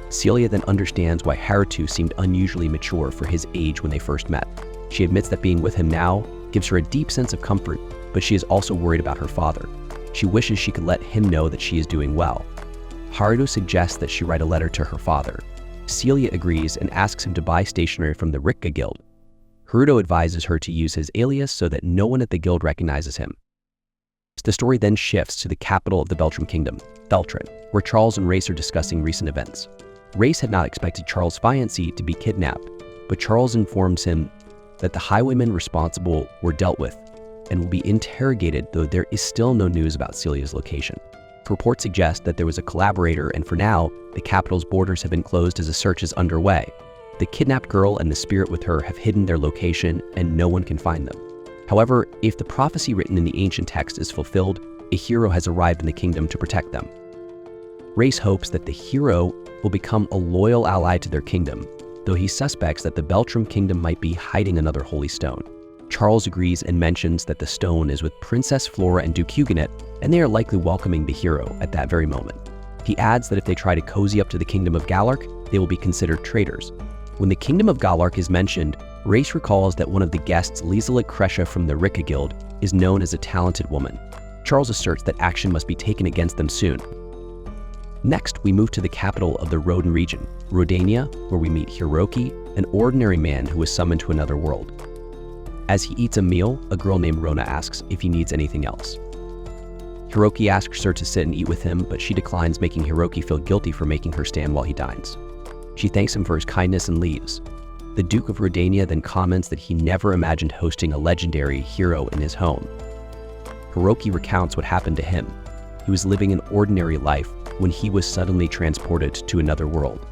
Celia then understands why Haruto seemed unusually mature for his age when they first met. She admits that being with him now gives her a deep sense of comfort, but she is also worried about her father. She wishes she could let him know that she is doing well. Haruto suggests that she write a letter to her father. Celia agrees and asks him to buy stationery from the Rikka Guild. Haruto advises her to use his alias so that no one at the guild recognizes him. The story then shifts to the capital of the Beltram Kingdom, Beltran, where Charles and Race are discussing recent events. Race had not expected Charles' fiancée to be kidnapped, but Charles informs him that the highwaymen responsible were dealt with and will be interrogated, though there is still no news about Celia's location. Reports suggest that there was a collaborator, and for now, the capital's borders have been closed as a search is underway. The kidnapped girl and the spirit with her have hidden their location, and no one can find them. However, if the prophecy written in the ancient text is fulfilled, a hero has arrived in the kingdom to protect them. Race hopes that the hero will become a loyal ally to their kingdom, though he suspects that the Beltram Kingdom might be hiding another holy stone. Charles agrees and mentions that the stone is with Princess Flora and Duke Huguenot, and they are likely welcoming the hero at that very moment. He adds that if they try to cozy up to the kingdom of Galark, they will be considered traitors. When the kingdom of Galark is mentioned, Race recalls that one of the guests, Liesla Kresha from the Rika Guild, is known as a talented woman. Charles asserts that action must be taken against them soon. Next, we move to the capital of the Rodan region, Rodania, where we meet Hiroki, an ordinary man who is summoned to another world. As he eats a meal, a girl named Rona asks if he needs anything else. Hiroki asks her to sit and eat with him, but she declines, making Hiroki feel guilty for making her stand while he dines. She thanks him for his kindness and leaves. The Duke of Rodania then comments that he never imagined hosting a legendary hero in his home. Hiroki recounts what happened to him. He was living an ordinary life when he was suddenly transported to another world.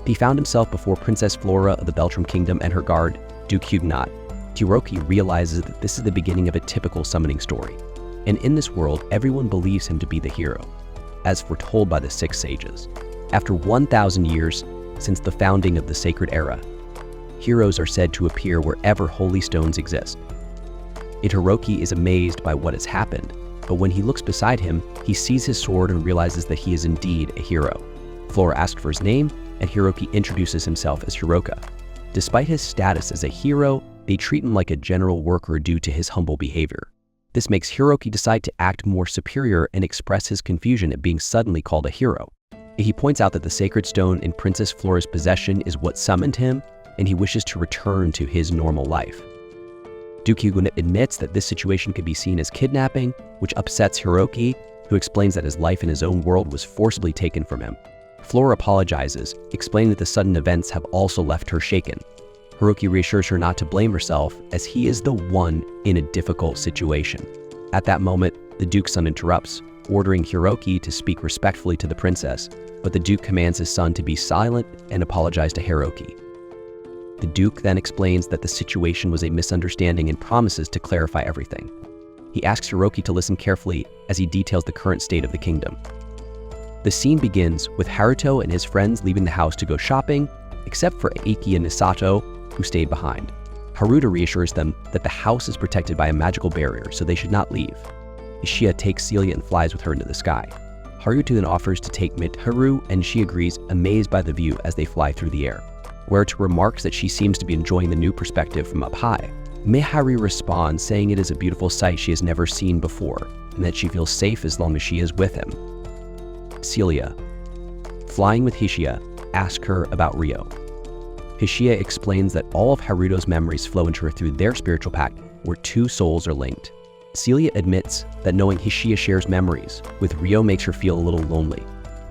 He found himself before Princess Flora of the Beltram Kingdom and her guard, Duke Huguenot. Hiroki realizes that this is the beginning of a typical summoning story, and in this world, everyone believes him to be the hero, as foretold by the 6 sages. After 1,000 years since the founding of the Sacred Era, heroes are said to appear wherever holy stones exist. Hiroki is amazed by what has happened, but when he looks beside him, he sees his sword and realizes that he is indeed a hero. Flora asks for his name, and Hiroki introduces himself as Hiroka. Despite his status as a hero, they treat him like a general worker due to his humble behavior. This makes Hiroki decide to act more superior and express his confusion at being suddenly called a hero. He points out that the sacred stone in Princess Flora's possession is what summoned him, and he wishes to return to his normal life. Duke Huguenot admits that this situation could be seen as kidnapping, which upsets Hiroki, who explains that his life in his own world was forcibly taken from him. Flora apologizes, explaining that the sudden events have also left her shaken. Hiroki reassures her not to blame herself, as he is the one in a difficult situation. At that moment, the Duke's son interrupts, ordering Hiroki to speak respectfully to the princess, but the Duke commands his son to be silent and apologize to Hiroki. The Duke then explains that the situation was a misunderstanding and promises to clarify everything. He asks Hiroki to listen carefully as he details the current state of the kingdom. The scene begins with Haruto and his friends leaving the house to go shopping, except for Eiki and Misato, who stayed behind. Haruto reassures them that the house is protected by a magical barrier, so they should not leave. Ishia takes Celia and flies with her into the sky. Haruto then offers to take Mitharu, and she agrees, amazed by the view as they fly through the air. Haruto remarks that she seems to be enjoying the new perspective from up high. Miharu responds, saying it is a beautiful sight she has never seen before, and that she feels safe as long as she is with him. Celia, flying with Hishia, asks her about Rio. Hishia explains that all of Haruto's memories flow into her through their spiritual pact, where 2 souls are linked. Celia admits that knowing Hishia shares memories with Rio makes her feel a little lonely.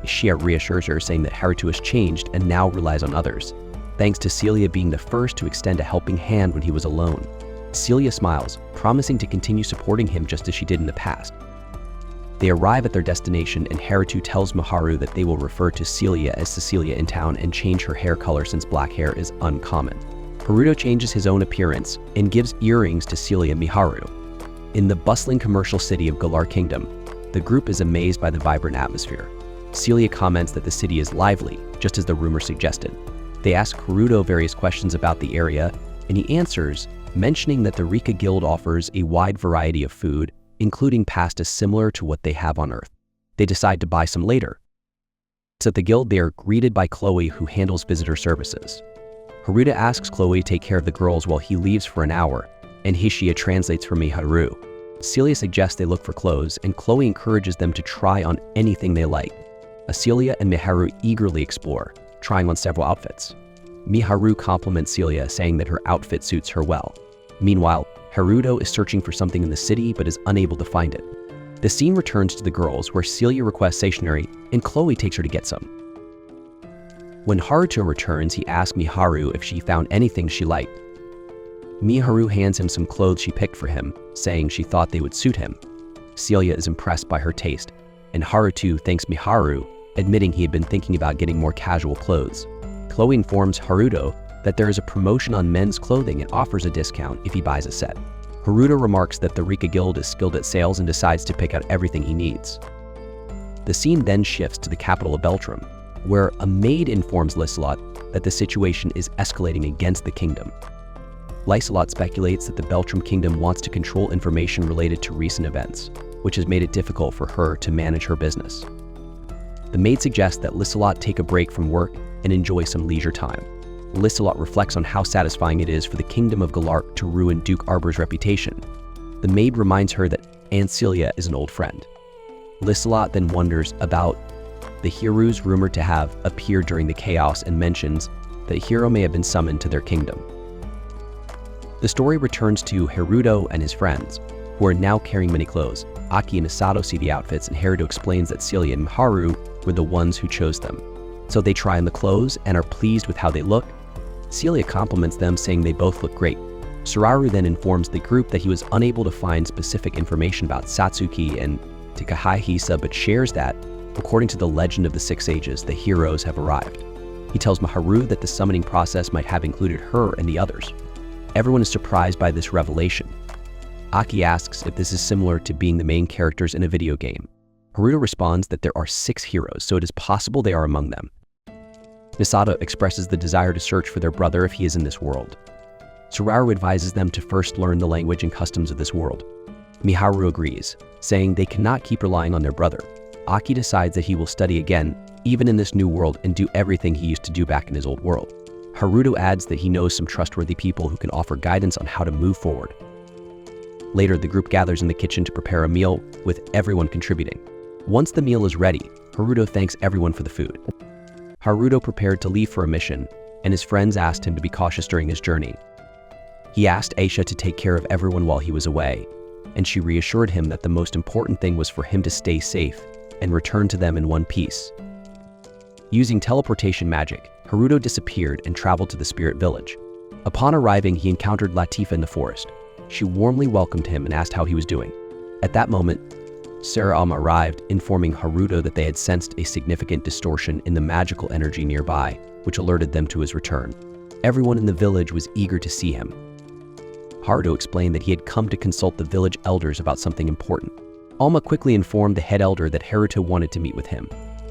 Hishia reassures her, saying that Haruto has changed and now relies on others, thanks to Celia being the first to extend a helping hand when he was alone. Celia smiles, promising to continue supporting him just as she did in the past. They arrive at their destination, and Haruto tells Miharu that they will refer to Celia as Cecilia in town and change her hair color since black hair is uncommon. Haruto changes his own appearance and gives earrings to Celia and Miharu. In the bustling commercial city of Galar Kingdom, the group is amazed by the vibrant atmosphere. Celia comments that the city is lively, just as the rumor suggested. They ask Haruto various questions about the area, and he answers, mentioning that the Rika Guild offers a wide variety of food, including pasta similar to what they have on Earth. They decide to buy some later. At the guild, they are greeted by Chloe, who handles visitor services. Haruto asks Chloe to take care of the girls while he leaves for an hour, and Hishia translates for Miharu. Celia suggests they look for clothes, and Chloe encourages them to try on anything they like. Celia and Miharu eagerly explore, trying on several outfits. Miharu compliments Celia, saying that her outfit suits her well. Meanwhile, Haruto is searching for something in the city but is unable to find it. The scene returns to the girls, where Celia requests stationery and Chloe takes her to get some. When Haruto returns, he asks Miharu if she found anything she liked. Miharu hands him some clothes she picked for him, saying she thought they would suit him. Celia is impressed by her taste, and Haruto thanks Miharu, admitting he had been thinking about getting more casual clothes. Chloe informs Haruto that there is a promotion on men's clothing and offers a discount if he buys a set. Haruto remarks that the Rika Guild is skilled at sales and decides to pick out everything he needs. The scene then shifts to the capital of Beltrum, where a maid informs Liselot that the situation is escalating against the kingdom. Liselot speculates that the Beltrum kingdom wants to control information related to recent events, which has made it difficult for her to manage her business. The maid suggests that Liselot take a break from work and enjoy some leisure time. Liselot reflects on how satisfying it is for the kingdom of Galark to ruin Duke Arbor's reputation. The maid reminds her that Aunt Celia is an old friend. Liselot then wonders about the Hirus rumored to have appeared during the chaos and mentions that Hiro may have been summoned to their kingdom. The story returns to Haruto and his friends, who are now carrying many clothes. Aki and Misato see the outfits, and Haruto explains that Celia and Miharu were the ones who chose them. So they try on the clothes and are pleased with how they look. Celia compliments them, saying they both look great. Suraru then informs the group that he was unable to find specific information about Satsuki and Takahisa, but shares that, according to the legend of the Six Ages, the heroes have arrived. He tells Miharu that the summoning process might have included her and the others. Everyone is surprised by this revelation. Aki asks if this is similar to being the main characters in a video game. Haruto responds that there are 6 heroes, so it is possible they are among them. Misato expresses the desire to search for their brother if he is in this world. Suraru advises them to first learn the language and customs of this world. Miharu agrees, saying they cannot keep relying on their brother. Aki decides that he will study again, even in this new world, and do everything he used to do back in his old world. Haruto adds that he knows some trustworthy people who can offer guidance on how to move forward. Later, the group gathers in the kitchen to prepare a meal, with everyone contributing. Once the meal is ready, Haruto thanks everyone for the food. Haruto prepared to leave for a mission, and his friends asked him to be cautious during his journey. He asked Aisha to take care of everyone while he was away, and she reassured him that the most important thing was for him to stay safe and return to them in one piece. Using teleportation magic, Haruto disappeared and traveled to the spirit village. Upon arriving, he encountered Latifa in the forest. She warmly welcomed him and asked how he was doing. At that moment, Seirei arrived, informing Haruto that they had sensed a significant distortion in the magical energy nearby, which alerted them to his return. Everyone in the village was eager to see him. Haruto explained that he had come to consult the village elders about something important. Alma quickly informed the head elder that Haruto wanted to meet with him.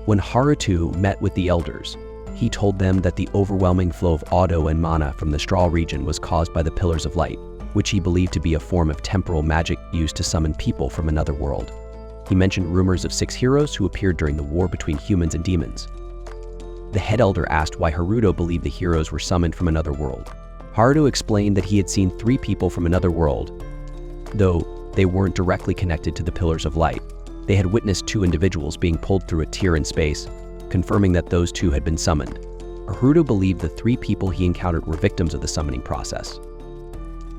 When Haruto met with the elders, he told them that the overwhelming flow of Auto and mana from the Straw region was caused by the Pillars of Light, which he believed to be a form of temporal magic used to summon people from another world. He mentioned rumors of 6 heroes who appeared during the war between humans and demons. The head elder asked why Haruto believed the heroes were summoned from another world. Haruto explained that he had seen 3 people from another world, though they weren't directly connected to the Pillars of Light. They had witnessed 2 individuals being pulled through a tear in space, confirming that those 2 had been summoned. Haruto believed the 3 people he encountered were victims of the summoning process.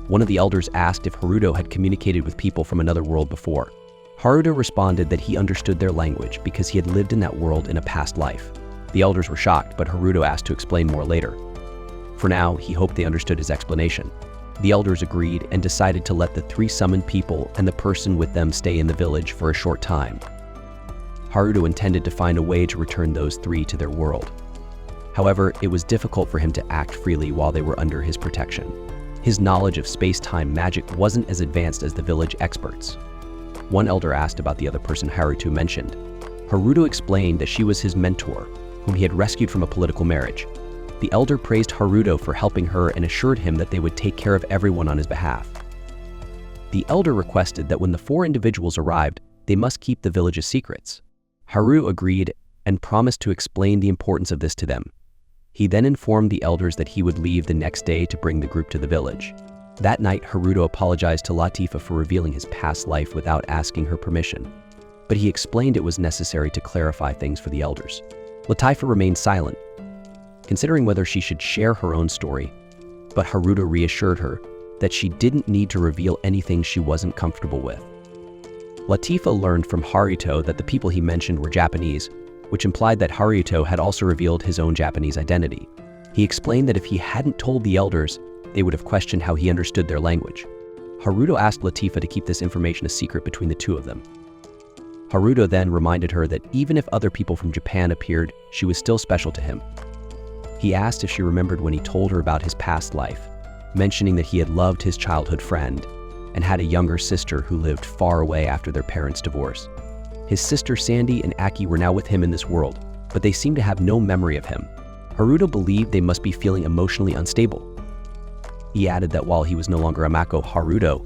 One of the elders asked if Haruto had communicated with people from another world before. Haruto responded that he understood their language because he had lived in that world in a past life. The elders were shocked, but Haruto asked to explain more later. For now, he hoped they understood his explanation. The elders agreed and decided to let the 3 summoned people and the person with them stay in the village for a short time. Haruto intended to find a way to return those 3 to their world. However, it was difficult for him to act freely while they were under his protection. His knowledge of space-time magic wasn't as advanced as the village experts. One elder asked about the other person Haruto mentioned. Haruto explained that she was his mentor, whom he had rescued from a political marriage. The elder praised Haruto for helping her and assured him that they would take care of everyone on his behalf. The elder requested that when the 4 individuals arrived, they must keep the village's secrets. Haruto agreed and promised to explain the importance of this to them. He then informed the elders that he would leave the next day to bring the group to the village. That night, Haruto apologized to Latifa for revealing his past life without asking her permission, but he explained it was necessary to clarify things for the elders. Latifa remained silent, considering whether she should share her own story, but Haruto reassured her that she didn't need to reveal anything she wasn't comfortable with. Latifa learned from Haruto that the people he mentioned were Japanese, which implied that Haruto had also revealed his own Japanese identity. He explained that if he hadn't told the elders, they would have questioned how he understood their language. Haruto asked Latifa to keep this information a secret between the two of them. Haruto then reminded her that even if other people from Japan appeared, she was still special to him. He asked if she remembered when he told her about his past life, mentioning that he had loved his childhood friend and had a younger sister who lived far away after their parents' divorce. His sister Sandy and Aki were now with him in this world, but they seemed to have no memory of him. Haruto believed they must be feeling emotionally unstable. He added that while he was no longer a Mako Haruto,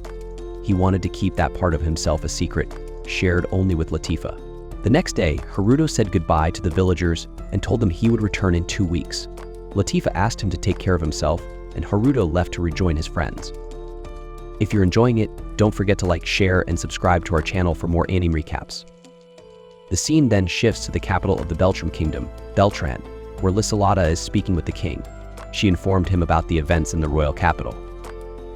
he wanted to keep that part of himself a secret, shared only with Latifa. The next day, Haruto said goodbye to the villagers and told them he would return in 2 weeks. Latifa asked him to take care of himself, and Haruto left to rejoin his friends. If you're enjoying it, don't forget to like, share, and subscribe to our channel for more anime recaps. The scene then shifts to the capital of the Beltram Kingdom, Beltran, where Lysolata is speaking with the king. She informed him about the events in the royal capital.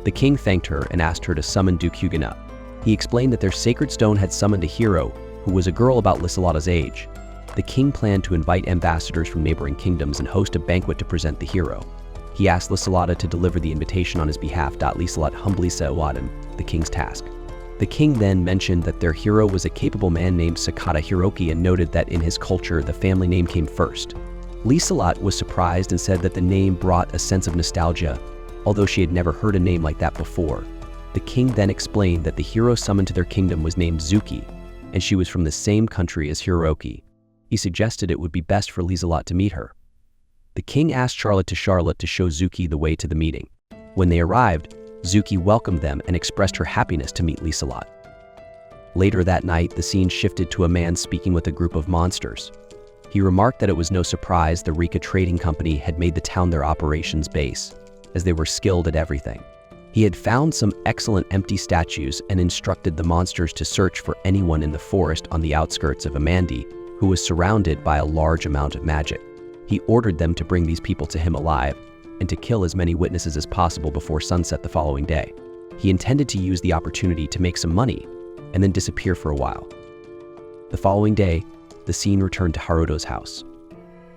The king thanked her and asked her to summon Duke Huguenot. He explained that their sacred stone had summoned a hero who was a girl about Lysolata's age. The king planned to invite ambassadors from neighboring kingdoms and host a banquet to present the hero. He asked Lysolata to deliver the invitation on his behalf. Lysolata humbly allowed him the king's task. The king then mentioned that their hero was a capable man named Sakata Hiroki and noted that in his culture the family name came first. Lysolata was surprised and said that the name brought a sense of nostalgia, although she had never heard a name like that before. The king then explained that the hero summoned to their kingdom was named Zuki, and she was from the same country as Hiroki. He suggested it would be best for Lysolata to meet her. The king asked Charlotte to show Zuki the way to the meeting. When they arrived, Zuki welcomed them and expressed her happiness to meet Lysolata. Later that night, the scene shifted to a man speaking with a group of monsters. He remarked that it was no surprise the Rika Trading Company had made the town their operations base, as they were skilled at everything. He had found some excellent empty statues and instructed the monsters to search for anyone in the forest on the outskirts of Amandi who was surrounded by a large amount of magic. He ordered them to bring these people to him alive and to kill as many witnesses as possible before sunset the following day. He intended to use the opportunity to make some money and then disappear for a while. The following day, the scene returned to Haruto's house.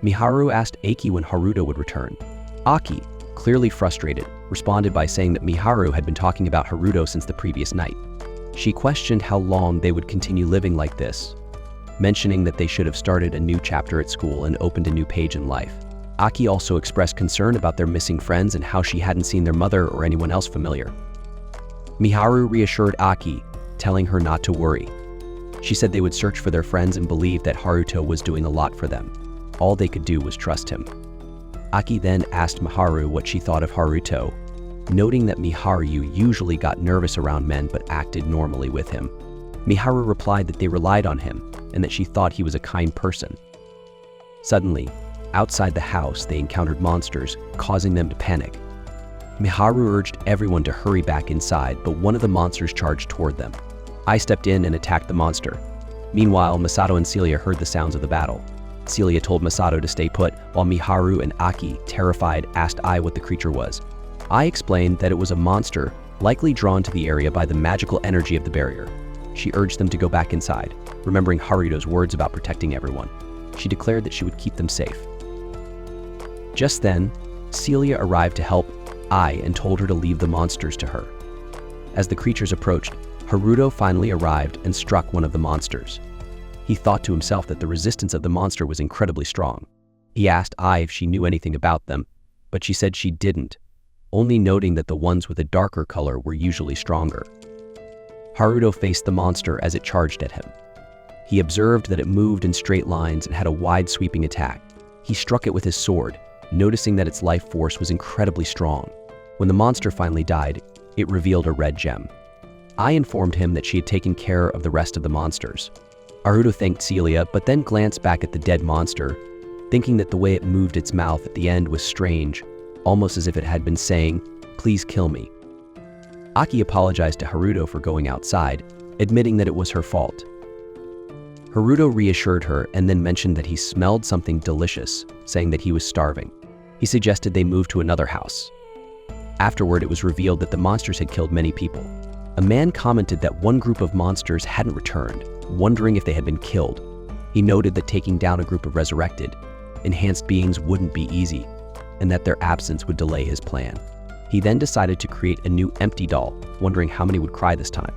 Miharu asked Aki when Haruto would return. Aki, clearly frustrated, responded by saying that Miharu had been talking about Haruto since the previous night. She questioned how long they would continue living like this, mentioning that they should have started a new chapter at school and opened a new page in life. Aki also expressed concern about their missing friends and how she hadn't seen their mother or anyone else familiar. Miharu reassured Aki, telling her not to worry. She said they would search for their friends and believed that Haruto was doing a lot for them. All they could do was trust him. Aki then asked Miharu what she thought of Haruto, noting that Miharu usually got nervous around men but acted normally with him. Miharu replied that they relied on him and that she thought he was a kind person. Suddenly, outside the house, they encountered monsters, causing them to panic. Miharu urged everyone to hurry back inside, but one of the monsters charged toward them. I stepped in and attacked the monster. Meanwhile, Masato and Celia heard the sounds of the battle. Celia told Masato to stay put, while Miharu and Aki, terrified, asked Ai what the creature was. I explained that it was a monster, likely drawn to the area by the magical energy of the barrier. She urged them to go back inside, remembering Haruto's words about protecting everyone. She declared that she would keep them safe. Just then, Celia arrived to help Ai and told her to leave the monsters to her. As the creatures approached, Haruto finally arrived and struck one of the monsters. He thought to himself that the resistance of the monster was incredibly strong. He asked Ai if she knew anything about them, but she said she didn't, only noting that the ones with a darker color were usually stronger. Haruto faced the monster as it charged at him. He observed that it moved in straight lines and had a wide sweeping attack. He struck it with his sword, noticing that its life force was incredibly strong. When the monster finally died, it revealed a red gem. I informed him that she had taken care of the rest of the monsters. Haruto thanked Celia, but then glanced back at the dead monster, thinking that the way it moved its mouth at the end was strange, almost as if it had been saying, "Please kill me." Aki apologized to Haruto for going outside, admitting that it was her fault. Haruto reassured her and then mentioned that he smelled something delicious, saying that he was starving. He suggested they move to another house. Afterward, it was revealed that the monsters had killed many people. A man commented that one group of monsters hadn't returned, wondering if they had been killed. He noted that taking down a group of resurrected, enhanced beings wouldn't be easy, and that their absence would delay his plan. He then decided to create a new empty doll, wondering how many would cry this time.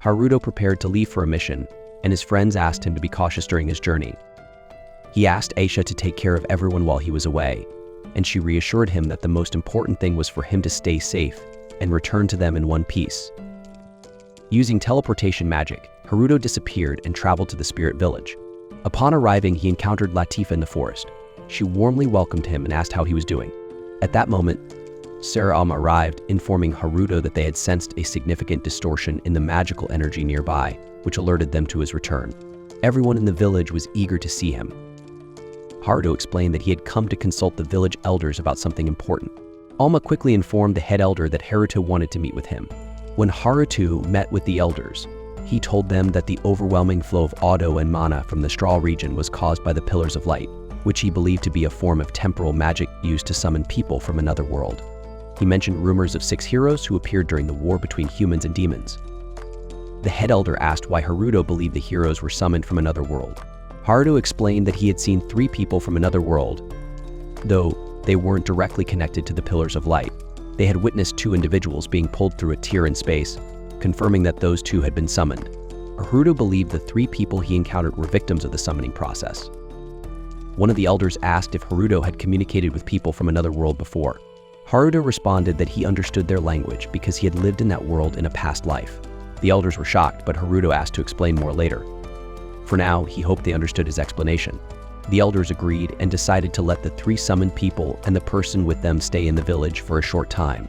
Haruto prepared to leave for a mission, and his friends asked him to be cautious during his journey. He asked Aisha to take care of everyone while he was away, and she reassured him that the most important thing was for him to stay safe and return to them in one piece. Using teleportation magic, Haruto disappeared and traveled to the spirit village. Upon arriving, he encountered Latifa in the forest. She warmly welcomed him and asked how he was doing. At that moment, Seirei arrived, informing Haruto that they had sensed a significant distortion in the magical energy nearby, which alerted them to his return. Everyone in the village was eager to see him. Haruto explained that he had come to consult the village elders about something important. Alma quickly informed the head elder that Haruto wanted to meet with him. When Haruto met with the elders, he told them that the overwhelming flow of Auto and mana from the Straw region was caused by the Pillars of Light, which he believed to be a form of temporal magic used to summon people from another world. He mentioned rumors of 6 heroes who appeared during the war between humans and demons. The head elder asked why Haruto believed the heroes were summoned from another world. Haruto explained that he had seen 3 people from another world, though they weren't directly connected to the Pillars of Light. They had witnessed 2 individuals being pulled through a tear in space, confirming that those 2 had been summoned. Haruto believed the 3 people he encountered were victims of the summoning process. One of the elders asked if Haruto had communicated with people from another world before. Haruto responded that he understood their language because he had lived in that world in a past life. The elders were shocked, but Haruto asked to explain more later. For now, he hoped they understood his explanation. The elders agreed and decided to let the 3 summoned people and the person with them stay in the village for a short time.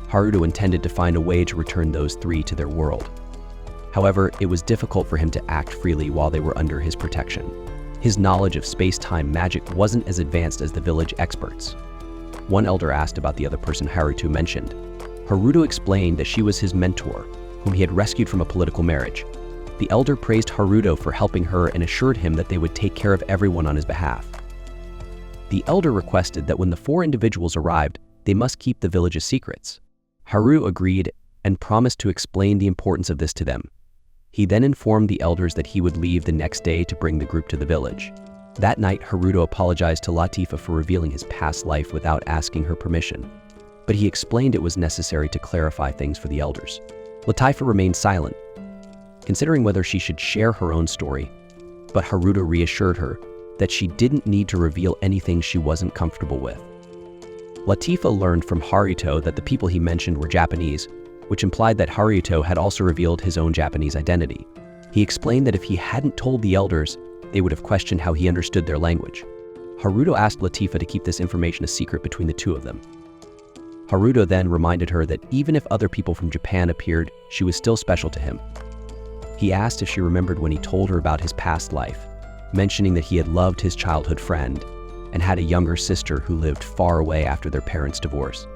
Haruto intended to find a way to return those 3 to their world. However, it was difficult for him to act freely while they were under his protection. His knowledge of space-time magic wasn't as advanced as the village experts. One elder asked about the other person Haruto mentioned. Haruto explained that she was his mentor, whom he had rescued from a political marriage. The elder praised Haruto for helping her and assured him that they would take care of everyone on his behalf. The elder requested that when the 4 individuals arrived, they must keep the village's secrets. Haruto agreed and promised to explain the importance of this to them. He then informed the elders that he would leave the next day to bring the group to the village. That night, Haruto apologized to Latifa for revealing his past life without asking her permission, but he explained it was necessary to clarify things for the elders. Latifa remained silent, considering whether she should share her own story, but Haruto reassured her that she didn't need to reveal anything she wasn't comfortable with. Latifa learned from Haruto that the people he mentioned were Japanese, which implied that Haruto had also revealed his own Japanese identity. He explained that if he hadn't told the elders, they would have questioned how he understood their language. Haruto asked Latifa to keep this information a secret between the 2 of them. Haruto then reminded her that even if other people from Japan appeared, she was still special to him. He asked if she remembered when he told her about his past life, mentioning that he had loved his childhood friend and had a younger sister who lived far away after their parents' divorce.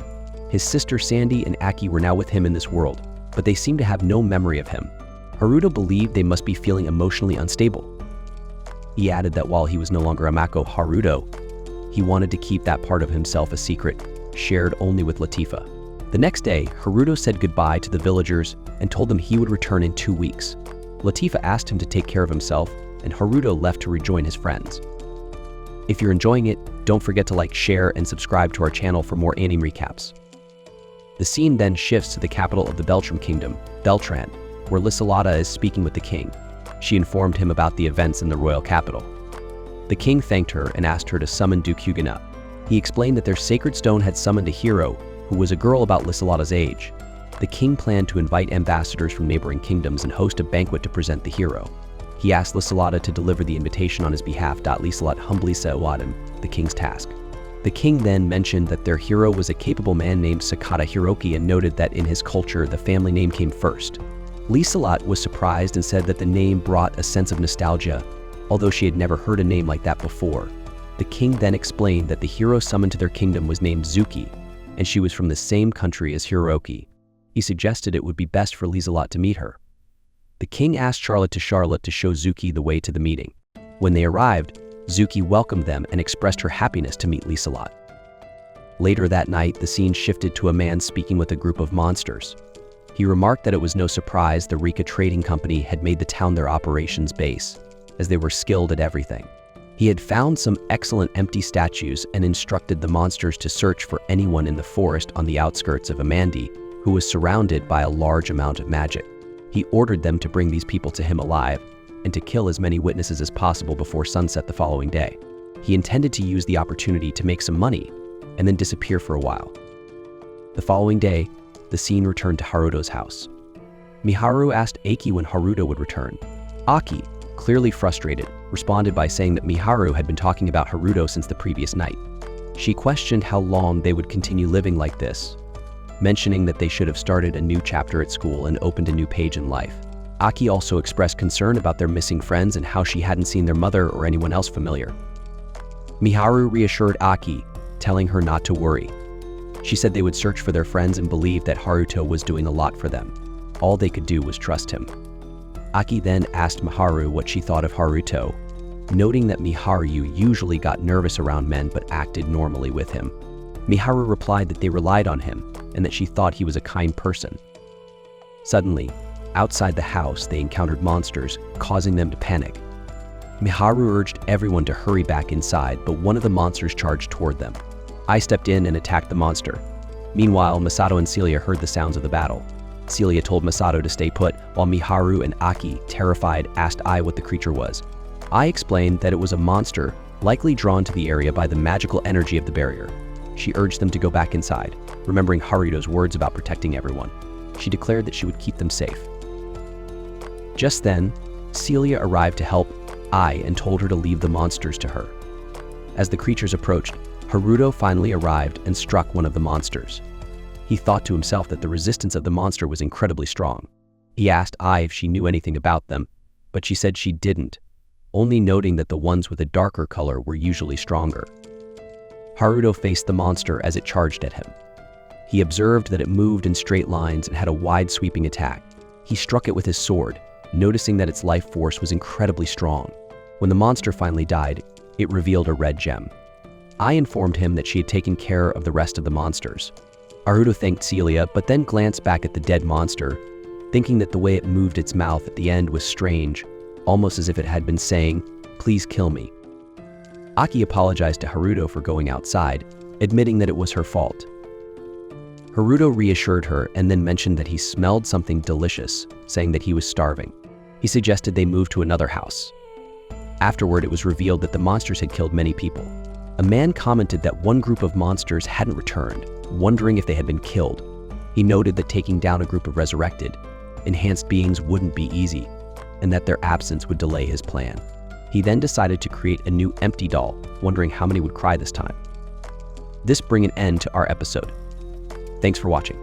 His sister Sandy and Aki were now with him in this world, but they seemed to have no memory of him. Haruto believed they must be feeling emotionally unstable. He added that while he was no longer a Mako Haruto, he wanted to keep that part of himself a secret, shared only with Latifa. The next day, Haruto said goodbye to the villagers and told them he would return in 2 weeks. Latifa asked him to take care of himself, and Haruto left to rejoin his friends. If you're enjoying it, don't forget to like, share, and subscribe to our channel for more anime recaps. The scene then shifts to the capital of the Beltram Kingdom, Beltran, where Lysolata is speaking with the king. She informed him about the events in the royal capital. The king thanked her and asked her to summon Duke Huguenot. He explained that their sacred stone had summoned a hero who was a girl about Lysolata's age. The king planned to invite ambassadors from neighboring kingdoms and host a banquet to present the hero. He asked Lysolata to deliver the invitation on his behalf. Lysolata humbly set him the king's task. The king then mentioned that their hero was a capable man named Sakata Hiroki and noted that in his culture, the family name came first. Lysolata was surprised and said that the name brought a sense of nostalgia, although she had never heard a name like that before. The king then explained that the hero summoned to their kingdom was named Zuki, and she was from the same country as Hiroki. He suggested it would be best for Lysolata to meet her. The king asked Charlotte to show Zuki the way to the meeting. When they arrived, Zuki welcomed them and expressed her happiness to meet Lysolata. Later that night, the scene shifted to a man speaking with a group of monsters. He remarked that it was no surprise the Rika Trading Company had made the town their operations base, as they were skilled at everything. He had found some excellent empty statues and instructed the monsters to search for anyone in the forest on the outskirts of Amandi who was surrounded by a large amount of magic. He ordered them to bring these people to him alive and to kill as many witnesses as possible before sunset the following day. He intended to use the opportunity to make some money and then disappear for a while. The following day, the scene returned to Haruto's house. Miharu asked Aki when Haruto would return. Aki, clearly frustrated, responded by saying that Miharu had been talking about Haruto since the previous night. She questioned how long they would continue living like this, mentioning that they should have started a new chapter at school and opened a new page in life. Aki also expressed concern about their missing friends and how she hadn't seen their mother or anyone else familiar. Miharu reassured Aki, telling her not to worry. She said they would search for their friends and believed that Haruto was doing a lot for them. All they could do was trust him. Aki then asked Miharu what she thought of Haruto, noting that Miharu usually got nervous around men but acted normally with him. Miharu replied that they relied on him and that she thought he was a kind person. Suddenly, outside the house, they encountered monsters, causing them to panic. Miharu urged everyone to hurry back inside, but one of the monsters charged toward them. I stepped in and attacked the monster. Meanwhile, Masato and Celia heard the sounds of the battle. Celia told Masato to stay put, while Miharu and Aki, terrified, asked Ai what the creature was. I explained that it was a monster, likely drawn to the area by the magical energy of the barrier. She urged them to go back inside, remembering Haruto's words about protecting everyone. She declared that she would keep them safe. Just then, Celia arrived to help Ai and told her to leave the monsters to her. As the creatures approached, Haruto finally arrived and struck one of the monsters. He thought to himself that the resistance of the monster was incredibly strong. He asked Ai if she knew anything about them, but she said she didn't, only noting that the ones with a darker color were usually stronger. Haruto faced the monster as it charged at him. He observed that it moved in straight lines and had a wide sweeping attack. He struck it with his sword, noticing that its life force was incredibly strong. When the monster finally died, it revealed a red gem. I informed him that she had taken care of the rest of the monsters. Haruto thanked Celia, but then glanced back at the dead monster, thinking that the way it moved its mouth at the end was strange, almost as if it had been saying, "Please kill me." Aki apologized to Haruto for going outside, admitting that it was her fault. Haruto reassured her and then mentioned that he smelled something delicious, saying that he was starving. He suggested they move to another house. Afterward, it was revealed that the monsters had killed many people. A man commented that one group of monsters hadn't returned, wondering if they had been killed. He noted that taking down a group of resurrected, enhanced beings wouldn't be easy, and that their absence would delay his plan. He then decided to create a new empty doll, wondering how many would cry this time. This brings an end to our episode. Thanks for watching.